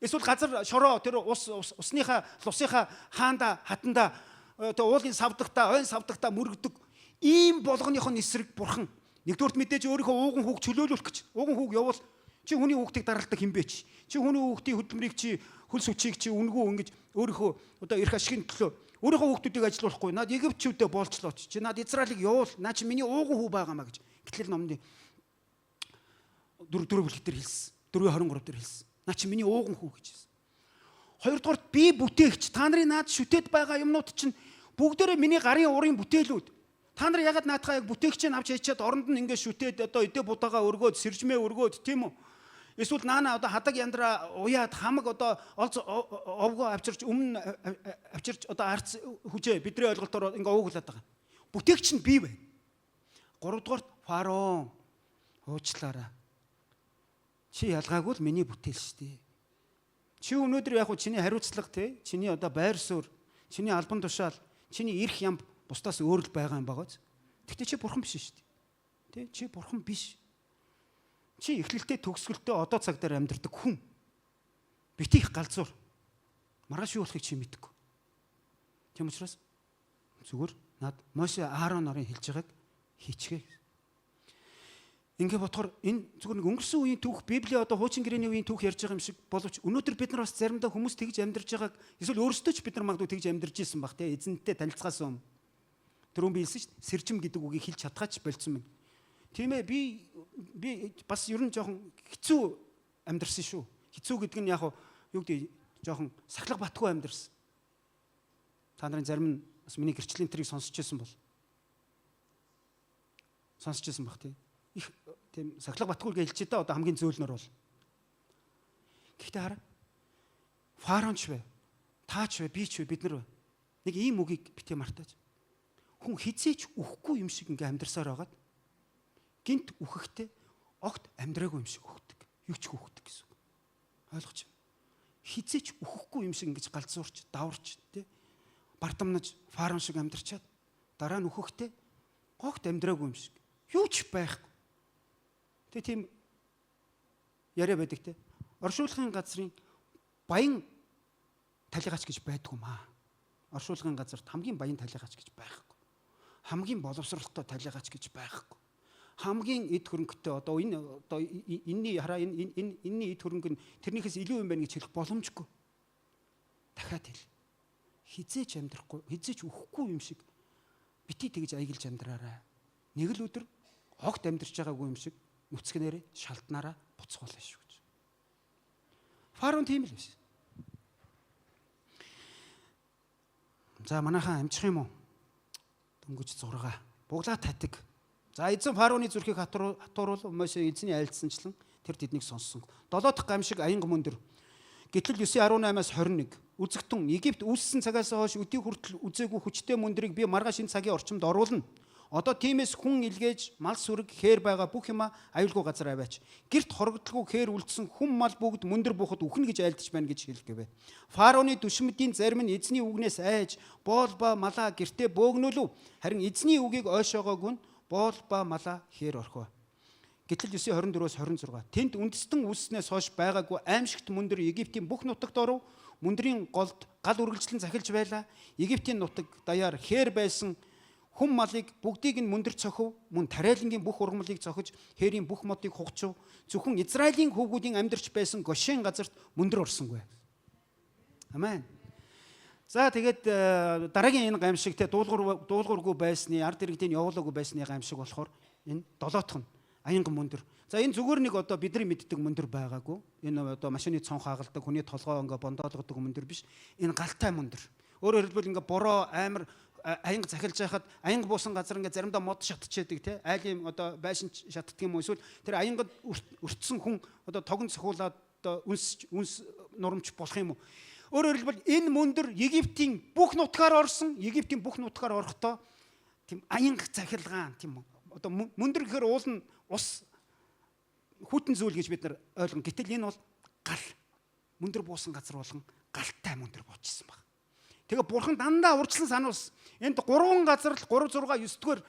Эсвэл газар шороо тэр усныхаа лусынхаа хаанда хатанда одоо уулын савдагтаа, ойн савдагтаа мөргөдөг ийм болгоныхон эсрэг бурхан. Нэгдүгürt мэдээж өөрийнхөө ууган хүүг чөлөөлөх гэж. Ууган хүүг явуул чи хүний хүүхдийг даралдаг хин бэ чи. Чи хүний хүүхдийн хөдөлмөрийг чи хөлс хүчийг чи үнгүү ингэж өөрийнхөө одоо эрх ашигын төлөө өөрийнхөө хүүхдүүдийг ажилуулахгүй. Наад Египтчүүдэд боолчлоо чи. Наад Израилийг явуул. Наа чи миний ууган хүү байгаамаа гэж. Гэтэл номны 4 бүлэг дээр хэлсэн. 4:23 дээр хэлсэн. Наа чи миний ууган хүү гэж хэлсэн. Хоёрдугаар би бүтээгч. Та нарын наад шүтээд байгаа юмнууд чинь бүгдээрээ миний гарын урын бүтээлүүд. Та нар ягаад наадхаа яг бүтээгчээ авч яачаад оронд нь ингээд шүтээд одоо эдэ будаага өргөөд сэржмээ өргөөд тийм үү? Эсвэл наана одоо хадаг яндраа уяад хамаг одоо овгоо авчирч өмнө авчирч одоо арц хүчээ бидний ойлголтоор ингээ ууглаад байгаа. Бүтээгч нь би байна. 3 дугаарт фараон уучлаарай. Чи ялгаагүй л миний бүтээл шүү дээ. Чи өнөөдөр яг хөө чиний хариуцлага те чиний одоо байр суурь, чиний албан тушаал, чиний эрх ям бусдаас өөр л байгаа юм багаз. Тэгтээ чи бурхан биш шүү дээ. Тэ чи бурхан биш. Чи эхлэлтэй төгсгөлтэй одоо цаг дээр амьдардаг хүн. Битгий галзуур. Маргааш юу болохыг чи мэдгүй. Тийм учраас зүгээр над Моше Аарон нарын хэлж байгааг хийчихээ. Ингээ бодохоор энэ зүгээр нэг өнгөрсөн үеийн түүх Библи одоо хуучин гэрээний үеийн түүх ярьж байгаа юм шиг боловч өнөөдөр бид нар бас заримдаа хүмүүс тэгж амьдарч байгааг эсвэл өөрсдөө ч бид нар магадгүй тэгж амьдарч ирсэн баг те эзэнтэй танилцахаас өмнө. Түрүүн би хэлсэн шүү дээ сэржим гэдэг үгийг хэлж чадхаач болцсон байна. Тийм ээ би бас ер нь жоохон хэцүү амьдарсан шүү. Хэцүү гэдэг нь яг юу гэдэг жоохон сахлах батгүй амьдарсан. Та нарын зарим нь бас миний гэрчлийн трийг сонсч байсан бол. Сонсч байсан баг тийм. Их тийм сахлах батгүй гэж хэлчихэ та одоо хамгийн зөөлнөр бол. Гэхдээ хараа. Фараонч вэ? Таач вэ? Би ч вэ? Бид нар вэ? Нэг ийм үгийг битээ мартаач. Хүн хизээч үхэхгүй юм шиг ингээм амьдарсаар байгаад гинт үхэхдээ огт амьдраагүй юм шиг үхдэг. Юу ч үхдэг гэсэн үг. Ойлгож байна. Хизээч үхэхгүй юм шиг ингэж галзуурч, даварч тий. Бардамнаж фараон шиг амьдарчаад дараа нь үхэхдээ огт амьдраагүй юм шиг. Юу ч байхгүй. Тэ тийм яриа байдаг тий. Оршуулгын газрын баян талигаач гэж байдгүй маа. Оршуулгын газарт хамгийн баян талигаач гэж байхгүй. Хамгийн боловсралтай талигаач гэж байхгүй. Хамгийн эд хөрөнгөтэй энэний хараа энэний эд хөрөнгө нь тэрнийхээс илүү юм байна гэж хэлэх боломжгүй. Дахиад хэл. Хизээч амьдрахгүй, хизээч өхгүй юм шиг бити тэгж аяглаж амьдраарай. Нэг л өдөр огт амьдарч байгаагүй юм шиг нүцгнээрээ шалтнаараа буцхуулаа шүү гэж. Фараон тийм л биш. За манайхаа амжих юм уу? Дөнгөж 6. Буглаа татиг. За эзэн фараоны зүрхийг хатууруул Мосе эзний айлдсанчлан тэр тэднийг сонссон. 7 дахь гамшиг аянга мөндөр. Гэтэл 9:18-аас 21. Үзэгтэн Египт үүссэн цагаас хойш өдий хүртэл үзээгүй хүчтэй мөндрийг би маргааш энэ цагийн орчимд оруулна. Одоо тиймээс хүн илгээж мал сүрэг хээр байгаа бүх юма аюулгүй газар аваач. Гэрт хорогдлгүй хээр үлдсэн хүм мал бүгд мөндөр буухад үхнэ гэж айлдаж байна гэж хэлгэвэ. Фараоны түшмэдийн зарим нь эзний үгнээс айж боол ба малаа гэртээ бөөгнөлөв. Харин эзний үгийг ойшоогоогүй нь боол ба малаа хээр орхив. Гэтэл 9:24-өөс 26. Тэнд үндэстэн үүснээс хойш байгаагүй аимшигт мөндөр Египтийн бүх нутагт оров. Мөндрийн голд гал үргэлжлэн захилж байла. Египтийн нутаг даяар хээр байсан хүм малыг бүгдийг нь мөндөр цохив. Мөн тариалангийн бүх ургамлыг цохиж хээрийн бүх модыг хугачив. Зөвхөн Израилийн хүүгүүдийн амьдарч байсан Гошен газарт мөндөр орсонгүй. Амен. За тэгээд дараагийн энэ гамшиг те дуулуургүй байсны ард иргэдийн явуулаагүй байсны гамшиг болохоор энэ 7 дахь нь аянга мөндөр. За энэ зүгээр нэг бидний мэддэг мөндөр байгаагүй. Энэ машины цонх хагалдаг, хүний толгой бондоолгодог мөндөр биш. Энэ галтай мөндөр. Өөрөөр хэлбэл бороо амар аянга захилж байхад аянга буусан газар заримдаа мод шатчихэдэг те. Айлын байшин шатдаг юм уу? Эсвэл тэр аянгад өртсөн хүн тогон цохиулаад үнс нурамч болох юм уу? Өөрөөр хэлбэл энэ мөндөр Египтийн бүх нутгаар орсон. Египтийн бүх нутгаар орохдоо тийм аянга захилгаан тийм мөндөр гэхээр уул нь ус хүйтэн зүйл гэж бид нар ойлгон. Гэтэл энэ бол гал. Мөндөр буусан газар болгон галтай мөндөр буучсан баг. Тэгээ бурхан дандаа урьдчилан сануулсан. Энд 3 газар л 3 6 9-р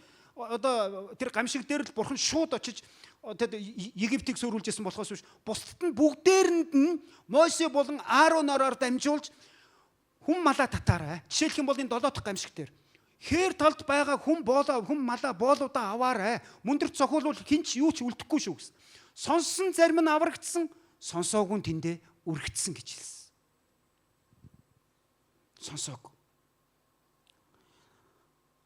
тэр гамшиг дээр л бурхан шууд очиж Египтийг сөөрүүлжсэн болохоос биш. Бусдад нь бүгдээрэнд нь Мосе болон Аароноор дамжуулж хүм малаа татаарай. Жишээлх юм бол энэ 7 дахь гамшиг дээр хээр талд байгаа хүм малаа боолуудаа аваарай. Мөндөр цохиулвал хинч юу ч үлдэхгүй шүү гэсэн. Сонссон зарим нь аврагдсан, сонсоогүй нь тэндээ үргэлжсэн гэж хэлсэн. Сонсоогүй.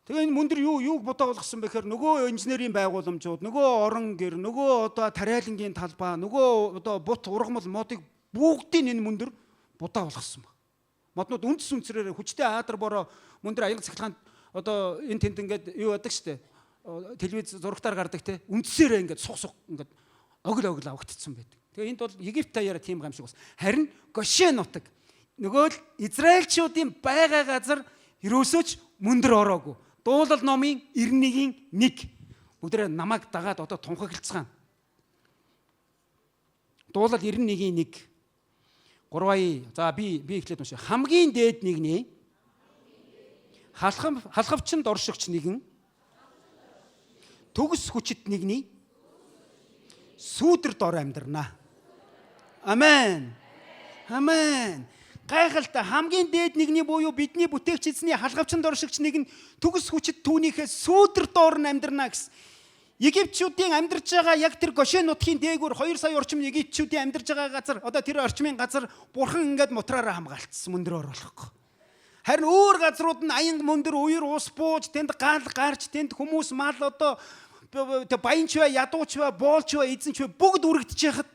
Тэгээ энэ мөндөр юуг бодоо болгосон бэ гэхээр нөгөө инженерийн байгууламжууд, нөгөө орон гэр, нөгөө тариалангийн талбай, нөгөө бут ургамал модыг бүгдийг энэ мөндөр будаа болгосон баг. Моднууд үндэс үнцрээр хүчтэй аадар бороо мөндөр аянга цахилгаанд энэ тэнд ингээд юу яадаг штэ. Телевиз зурагтаар гардаг те. Үндсээрээ ингээд сух ингээд огл авагдчихсан байдаг. Тэгээ энд бол Египт даяараа тийм гамшиг бас. Харин Гошен нутаг нөгөө л Израильчуудын байгаа газар ерөөсөөч мөндөр ороогүй. Дуулал номын 91-ийн 1 бүгдээ намайг дагаад тунхаглацгаана. Дуулал 91-ийн 1 3 за би ихлээд уншия. Хамгийн дээд нэгний халхавчнд оршигч нэгэн төгс хүчит нэгний сүүдэр дор амьдрнаа. Амен. Амен. Гайхалтай хамгийн дээд нэгний буюу бидний бүтээгч эзний халхавчнд оршигч нэг нь төгс хүчит түүнийхээ сүүдэр доор нь амьдрнаа гэсэн. Египтчүүдийн амьдарч байгаа яг тэр Гошен нутгийн дээгүүр 2 сая орчим египтчүүдийн амьдарч байгаа газар тэр орчмын газар бурхан ингээд мутраараа хамгаалтсан мөндөр оруулахгүй. Харин өөр газрууд нь аянга мөндөр уур ус бууж тэнд гал гарч тэнд хүмүүс мал баянч бай, ядууч бай, боолч бай, эзэнч бай бүгд үргэж яхад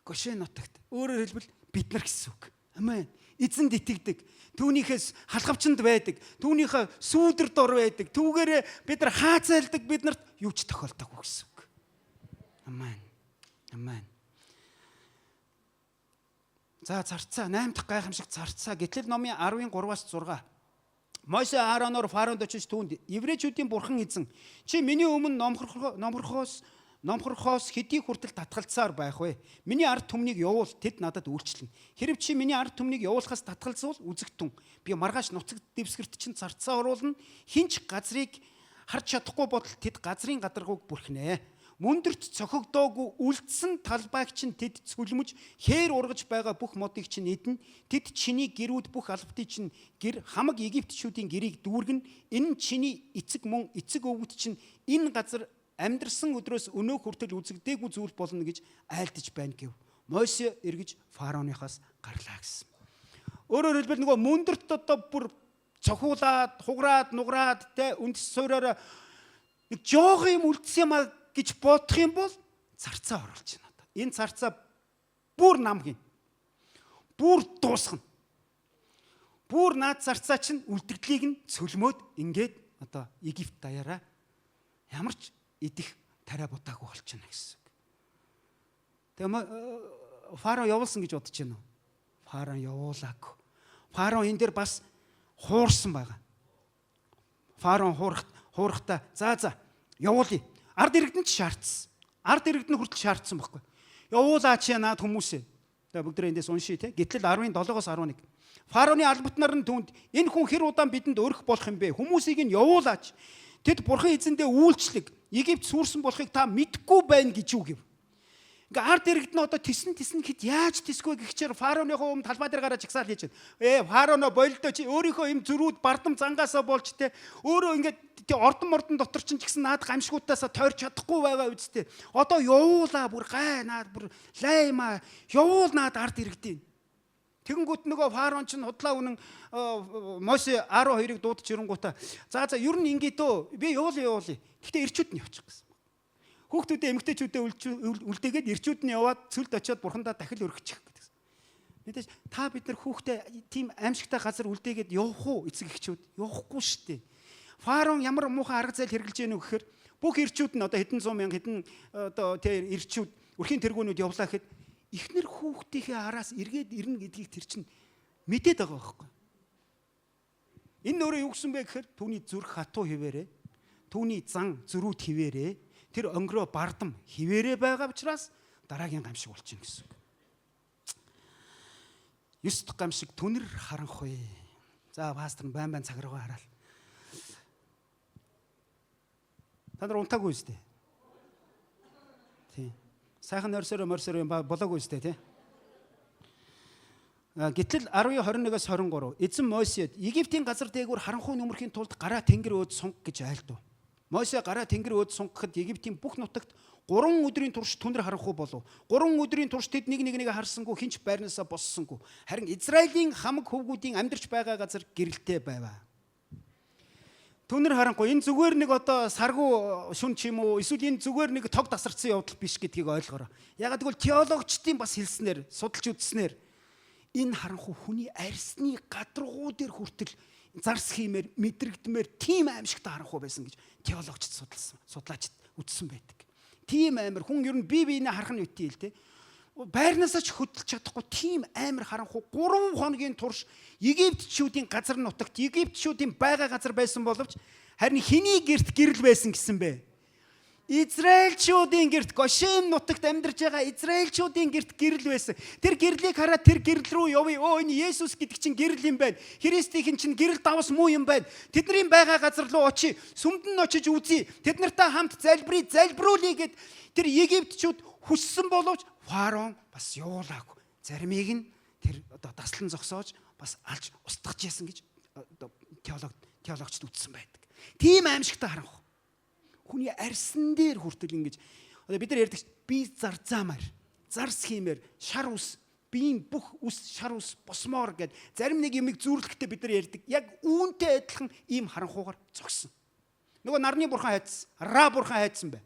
Гошен нутагт өөрөөр хэлбэл бид нар гэсэн үг. Амен. Эзэнд итгэдэг. Түүнийхээс халхавчнд байдаг. Түүнийхээ сүүдэр дор байдаг. Түүгээрээ бид нар хаацайлдаг биднэрт юу ч тохиолдоогүй гэсэн үг. Амен. Амен. За зарцаа 8 дахь гайхамшиг зарцаа. Гэтэл номын 13-аас 6. Мосе Аароноор фараонд очиж түүнд еврейчүүдийн бурхан эзэн чи миний өмнө номхорхоос хэдий хүртэл татгалцсаар байх вэ? Миний ард түмнийг явуул тэд надад үйлчлэнэ. Хэрв чи миний ард түмнийг явуулахаас татгалзуул үзэгтэн. Би маргааш нуцаг дэвсгэрт чинь зарцаа оруулна. Хинч газрыг харж чадахгүй бодол тэд газрын гадаргууг бүрхнэ. Мөндөрт цохигдоогүй үлдсэн талбайг чинь тэд цөлмөж хээр ургаж байгаа бүх модыг чинь эдэн. Тэд чиний гэрүүд бүх албатыг чинь гэр хамаг Египтчүүдийн гэрийг дүүргэн. Энэ нь чиний эцэг мөн эцэг өвгөт чинь энэ газар амьдрсан өдрөөс өнөө хүртэл үзэгдээгүй зүйл болно гэж айлдаж байна гэв. Мосе эргэж фараоныхаас гарлаа гэсэн. Өөрөөр хэлбэл нөгөө мөндөрт одоо бүр цохиулаад, хугараад, нугараад те үндэс суураараа нэг жоох юм үлдсэн юм гэж бодох юм бол зарцаа оруулж байна одоо. Энэ зарцаа бүр нам хийн. Бүр дуусгана. Бүр наад зарцаа чинь үлдэгдлийг нь цөлмөөд ингээд одоо Египт даяараа ямар ч идэх тариа будаагүй болчихно гэсэн үг. Тэгээ фараон явуулсан гэж бодож байна уу? Фараон явуулаагүй. Фараон энэ дээр бас хуурсан байгаа. Фараон хуурахтаа за явуулъя. Ард иргэд нь ч шаардсан. Ард иргэд нь хүртэл шаардсан байхгүй. Явуулаач наад хүмүүсээ. Тэгээ бүгдээ эндээс уншия те. Гэтэл 17-оос 11. Фараоны албатнаар нь түнд энэ хүн хэр удаан бидэнд өрөх болох юм бэ? Хүмүүсийг нь явуулаач. Тэд бурхан эзэндээ үйлчлэг. Египт сүрсэн болохыг та мэдэхгүй байна гэж юу гэв. Ингээ ард иргэд нь одоо тисэн гэхэд яаж тисгүй гихчээр фараоныхоо талбай дээр гараад жагсаал хийж байна. Фараоно болдоо чи өөрийнхөө юм зүрүүд бардам зангаасаа болж те өөрөө ингээд ордон дотор чинь ч гэсэн наад гамшгуудаасаа тойрч чадахгүй байгаа үсттэй. Одоо явуулаа бүр гай наад бүр лаймаа явуулнаад ард иргэдийн. Тэгэнгүүт нөгөө фараон чинь худлаа үнэн Мосе 12-ыг дуудаж ирэнгүүтээ за ер нь ингээд би явуулъя. Гэхдээ ирчүүд нь явчих гэсэн. Хүүхдүүдээ эмэгтэйчүүдээ үлдээгээд ирчүүд нь яваад цөлд очиод бурхандаа дахил өргөчих гэдэг. Мэдээж та бид нар хүүхдээ тийм аимшигтай газар үлдээгээд явах уу эцэг эхчүүд? Явахгүй шүү дээ. Фараон ямар муухай арга зээл хэрэгжилж яах вэ гэхээр бүх ирчүүд нь одоо хэдэн 100 мянга хэдэн одоо тэр ирчүүд өрхийн тэргүүнүүд явлаа гэхэд эхнэр хүүхдийнхээ араас эргээд ирнэ гэдгийг тэр чинь мэдээд байгаа байхгүй. Энэ өөрөө юу гэсэн бэ гэхээр түүний зүрх хатуу хിവэрээ, түүний зан зөрүүд хിവэрээ, тэр өнгөрөө бардам хിവэрээ байгаа учраас дараагийн гамшиг болчихно гэсэн үг. 9 дахь гамшиг түнэр харанхуй. За пастор байн цаг руугаа хараал. Та нар унтаагүй үстэй. Тийм. Сайхан морсороо юм болоогүй үстэй тий. Гэтэл 10:21-с 23 эзэн Мосед Египтийн газар дээгүүр харанхуй нөмөрхийн тулд гараа тэнгэр өөд сунг гэж айлдав. Мосе гараа тэнгэр өөд сунгахад Египтийн бүх нутагт 3 өдрийн турш түнэр харанхуй болов. 3 өдрийн турш тэд нэг харсангүй хинч байрнаасаа боссонгүй. Харин Израилийн хамаг хөвгүүдийн амьдарч байгаа газар гэрэлтэй байваа. Түнэр харанхуй энэ зүгээр нэг одоо саргу шүн ч юм уу эсвэл энэ зүгээр нэг тог тасарсан явдал биш гэдгийг ойлгоорой. Ягаад гэвэл теологчдын бас хэлснээр судалж үзснээр энэ харанхуй хүний арьсны гадаргуу дээр хүртэл зарс хиймээр мэдрэгдмээр тийм аимшигтай харанхуй байсан гэж теологчд судлаачд үзсэн байдаг. Тийм амар хүн ер нь бие биенээ харах нь үгүй л те. Байрнаасаа ч хөдөлж чадахгүй тийм амар харанхуй 3 хоногийн турш Египтчүүдийн газар нутагт Египтчүүдийн байгаа газар байсан боловч харин хэний гэрт гэрэл байсан гэсэн бэ? Израильчүүдийн гэрт Гошен нутагт амьдарч байгаа Израильчүүдийн гэрт гэрэл байсан. Тэр гэрлийг хараад тэр гэрэл рүү явъя. Энэ Есүс гэдэг чинь гэрэл юм байна. Христийн чинь гэрэл давс муу юм байна. Тэдний байгаа газар руу очие. Сүмд нь очиж үзье. Тэд нартай хамт залбируулъя гэд тэр Египтчүүд хүссэн боловч фараон бас явуулаагүй. Заримыг нь тэр одоо таслан зогсоож бас алж устгаж яасан гэж теологчд үзсэн байдаг. Тийм аимшигтай харанхуй. Хүний арьсан дээр хүртэл ингэж одоо бид нар ярьдаг би зарцаамаар зарс хиймээр шар ус биеийн бүх ус шар ус босмоор гэд зарим нэг юмыг зүүрлэхдээ бид нар ярьдаг. Яг үүнтэй адилхан ийм харанхуугаар зогсон. Нөгөө нарны бурхан хайцсан, Ра бурхан хайцсан бай.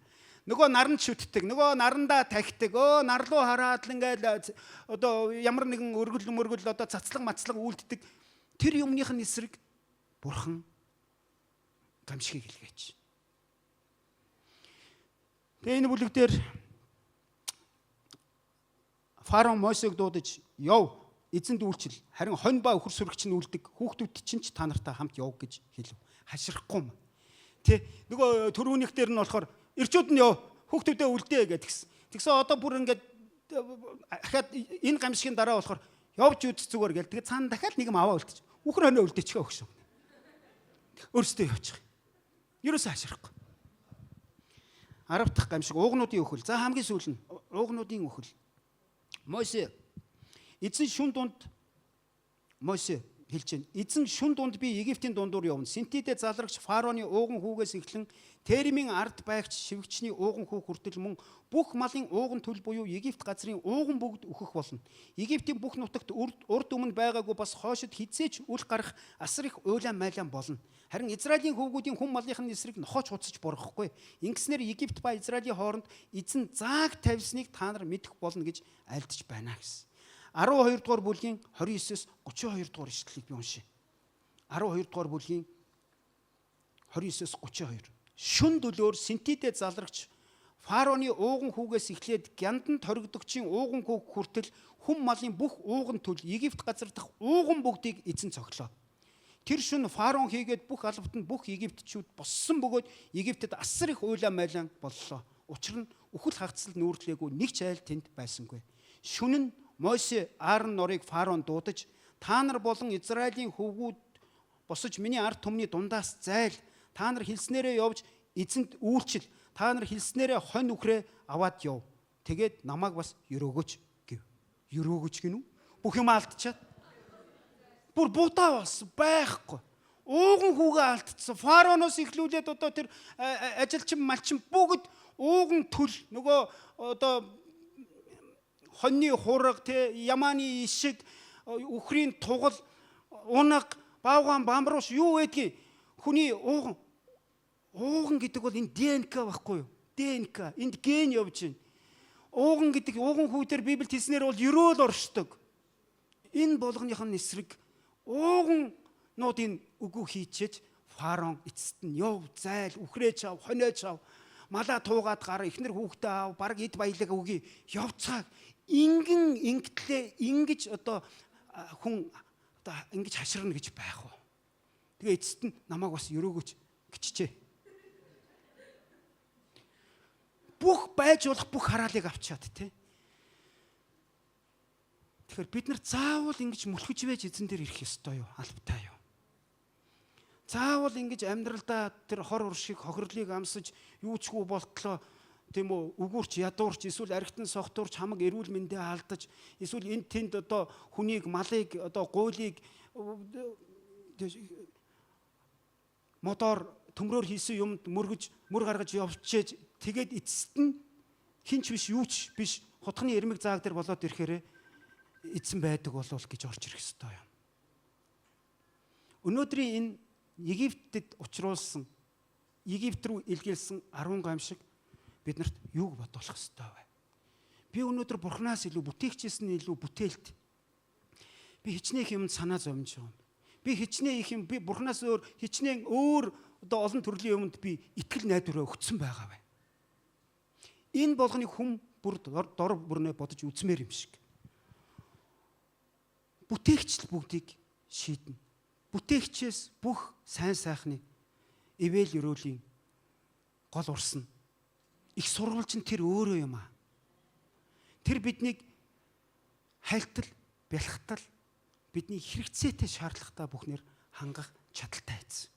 Нөгөө наранд шүтдэг, нөгөө нарандаа тахидаг, нарлуу хараад л ингээд одоо ямар нэгэн өргөл одоо цацлаг мацлаг үлддэг. Тэр юмных нь эсрэг бурхан гамшигыг илгээч. Тэгээ энэ бүлэг дээр фараон Мосег дуудаж яв эзэнд үйлчил харин хонь ба өхөр сүрэгч нь үлдэг хүүхдүүд чинь ч та нартай хамт яв гэж хэлв. Хашрахгүй юм. Тэ нөгөө төрүүнийх дээр нь болохоор ирчүүд нь яв хүүхдүүдээ үлдээ гэдгсэн. Тэгсэн одоо бүр ингээд дахиад энэ гамшигын дараа болохоор явж үз зүгээр гэл. Тэгээ цаана дахиад нэг юм аваа үлдчих. Үхэр хоноо үлдээчихээ өгсөн. Өөрсдөө явчих. Ерөөсөө хашрахгүй. 10 дахь гамшиг уугнуудын өхөл. За хамгийн сүүл нь уугнуудын өхөл. Мосе эзэн шүн дунд Мосе хэлж байна. Эзэн шүн дунд би Египтийн дундуур явна. Синтидэ залрагч фараоны ууган хүүгээс эхлэн Теремийн ард байгч шивгчний ууган хүү хүртэл мөн бүх малын ууган төль буюу Египт газрын ууган бүгд өөхөх болно. Египтийн бүх нутагт урд өмнө байгаагүй бас хоошид хизээч үл гарах асар их уйлаан майлаан болно. Харин Израилийн хөвгүүдийн хүн малынхын эсрэг нохооч хуцаж бурахгүй. Ингэснээр Египт ба Израилийн хооронд эзэн зааг тавьсныг та нар мэдэх болно гэж альдж байна гэсэн. 12 дугаар бүлгийн 29-с 32 дугаар ишлэлийг би уншия. 12 дугаар бүлгийн 29-с 32. Шүн дөлөөр Синтидэ залрагч фараоны ууган хүүгээс эхлээд гяндан торигдогчийн ууган хүүг хүртэл хүн малын бүх ууган төль Египт газар дахь ууган бүгдийг эзэн цоглоо. Тэр шөнө фараон хийгээд бүх албат нь бүх египтчүүд боссон бөгөөд Египтэд асар их уйлаан майлаан боллоо. Учир нь үхэл хагцлал нүүрлээгүй нэг ч айл тэнд байсангүй. Шөнө нь Мосе Аарон норыг фараон дуудаж та нар болон Израилийн хөвгүүд босож миний ард түмний дундаас зайл. Та нар хэлснээрээ явж эзэнт үйлчил. Та нар хэлснээрээ хонь үхрээ аваад яв. Тэгээд намайг бас өрөөгөөч гэв. Өрөөгөөч гинүү? Бүх юм алдчихад. Бүр будаа бас байхгүй. Ууган хүүгээ алдчихсан. Фараоноос ихлүүлээд одоо тэр ажилчин малчин бүгд ууган төль нөгөө одоо хоньны хураг те ямааны ишиг үхрийн тугал унаг баавгаан бамбарууш юу байдгийг хүний ууган гэдэг бол энэ ДНК байхгүй юу? ДНК энд ген явж байна. Ууган гэдэг ууган хүүдээр Библиэд хэлснээр бол ерөөл оршдог. Энэ болгоных нь эсрэг ууганнуудын үгүй хийчээж фараон эцэст нь яв зайл үхрээч ав хонооч ав малаа туугаад гар ихнэр хүүхдээ ав баг эд баялаг үгүй явцгааг ингэн ингэтлээ ингэж одоо хүн одоо ингэж хаширна гэж байх уу. Тэгээ эцэст нь намайг бас өрөөгөөч гिचчээ. Бүх байж болох бүх хараалыг авчиад тий. Тэгэхээр бид нар заавал ингэж мөлхөж байж эзэн дээр ирэх ёстой юу? Албатай юу? Заавал ингэж амьдралдаа тэр хор уршиг хохирлыг амсаж юучгүй болтлоо тийм үү өгүүрч ядуурч эсвэл архитан сохтуурч хамаг эрүүл мэндээ алдаж эсвэл энд тэнд одоо хүнийг малыг одоо гуйлыг мотор төмрөөр хийсэн юмд мөр гаргаж явчээж тэгээд эцэст нь хинч биш юуч биш хутганы эрмэг зааг дээр болоод ирэхээр эзэн байдаг болов гэж орж ирэх ёстой юм. Өнөөдрийн энэ Египтэд учруулсан Египт рүү илгээсэн 10 гамшиг биднэрт юуг бодуулах ёстой вэ? Би өнөөдөр Бурханаас илүү бүтээгчээс нь илүү бүтээлт. Би хичнээн юмд санаа зовж байгаа юм. Би хичнээн их юм би Бурханаас өөр хичнээн өөр одоо олон төрлийн юмд би итгэл найдвараа өгсөн байгаа бай. Энэ болгоныг хүм бүр дор бүрнээ бодож үзмээр юм шиг. Бүтээгчл бүгдийг шийднэ. Бүтээгчээс бүх сайн сайхны ивэл өрөөлийн гол урсна. Их сурвалж нь тэр өөрөө юм аа. Тэр биднийг хайлтал, бэлхтал бидний хэрэгцээтэй шаардлагатай бүхнээр хангах чадaltaй эз.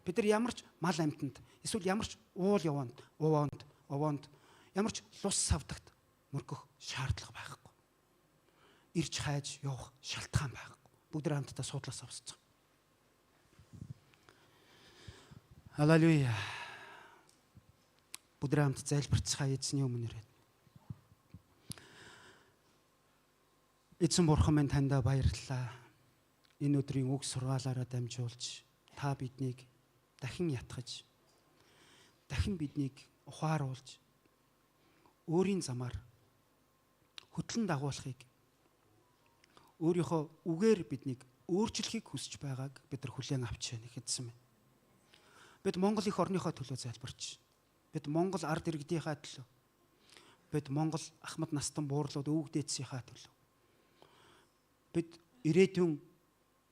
Бид нар ямар ч мал амьтанд эсвэл ямар ч уул овоонд ямар ч лус савдагт мөргөх шаардлага байхгүй. Ирж хайж явах шалтгаан байхгүй. Бүгд хамтдаа суудлаас авсцгаа. Халелуя. Бүгд хамт залбирцгаая эзний өмнөр. Эзэн бурхан минь танд баярлалаа. Энэ өдрийн үг сургаалаараа дамжуулж та биднийг дахин ятгаж дахин биднийг ухааруулж өөрийн замаар хөтлөн дагуулахыг өөрийнхөө үгээр биднийг өөрчлөхийг хүсэж байгааг бид нар хүлээн авч байна гэсэн мэт. Бид Монгол их орныхоо төлөө залбирч, бид Монгол ард иргэдийнхаа төлөө, бид Монгол ахмад настан буурлууд өвөг дээдсийнхаа төлөө. Бид ирээдүйн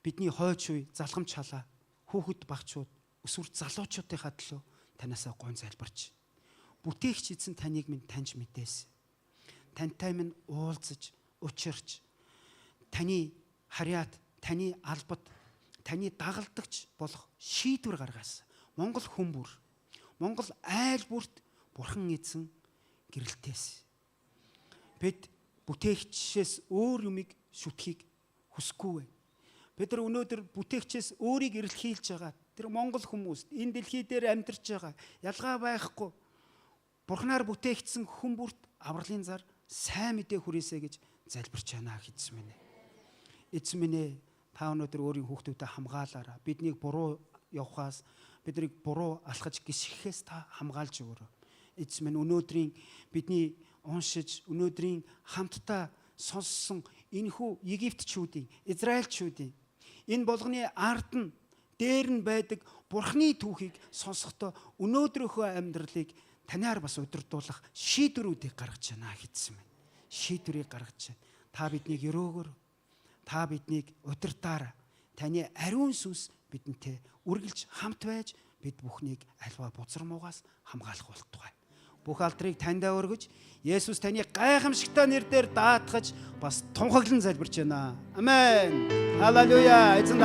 бидний хойч үе залхамж халаа, хүүхэд багчууд, өсвөр залуучуудынхаа төлөө танаасаа гон залбирч. Бүтээгч эзэн таныг минь таньж мэдээсэн. Тантай минь уулзаж, учирч, таны харьяат, таны албад, таны дагалдагч болох шийдвэр гаргаасан. Монгол хүмүүр, Монгол айл бүрт Бурхан эзэн гэрэлтээс. Бид бүтээгчээс өөр юмыг шүтхийг хүсэхгүй. Бид нар өнөөдөр бүтээгчээс өөрийг эрэлхийлж байгаа. Тэр Монгол хүмүүс энэ дэлхий дээр амьдарч байгаа. Ялгаа байхгүй. Бурханаар бүтээгдсэн хүн бүрт авралын зар сайн мэдээ хүрээсэй гэж залбирч байна эзэн минь. Эзэн минь та өнөөдөр өөрийн хүүхдүүдэд хамгаалаарай. Биднийг буруу явахаас, биднийг буруу алхаж гисгэхээс та хамгаалж өгөөрэй. Эзэн минь өнөөдрийн бидний уншиж, өнөөдрийн хамтдаа сонссон энэхүү Египтчүүдийн, Израильчүүдийн энэ болгоны ард нь дээр нь байдаг Бурхны түүхийг сонсохдоо өнөөдрийнхөө амьдралыг танаар бас удирдуулах шийдвэрүүдийг гаргаж байна гэсэн мэт. Шийдвэрийг гаргаж байна. Та биднийг өрөөгөр, та биднийг удирдаарай. Таны ариун сүнс бидэнтэй үргэлж хамт байж бид бүхнийг альва бузар муугаас хамгаалах болтугай. Бүх алдрыг таньдаа өргөж, Есүс таны гайхамшигтай нэрээр даатгаж бас тунхаглан залбирч байна. Амен. Халелуя. Эзэн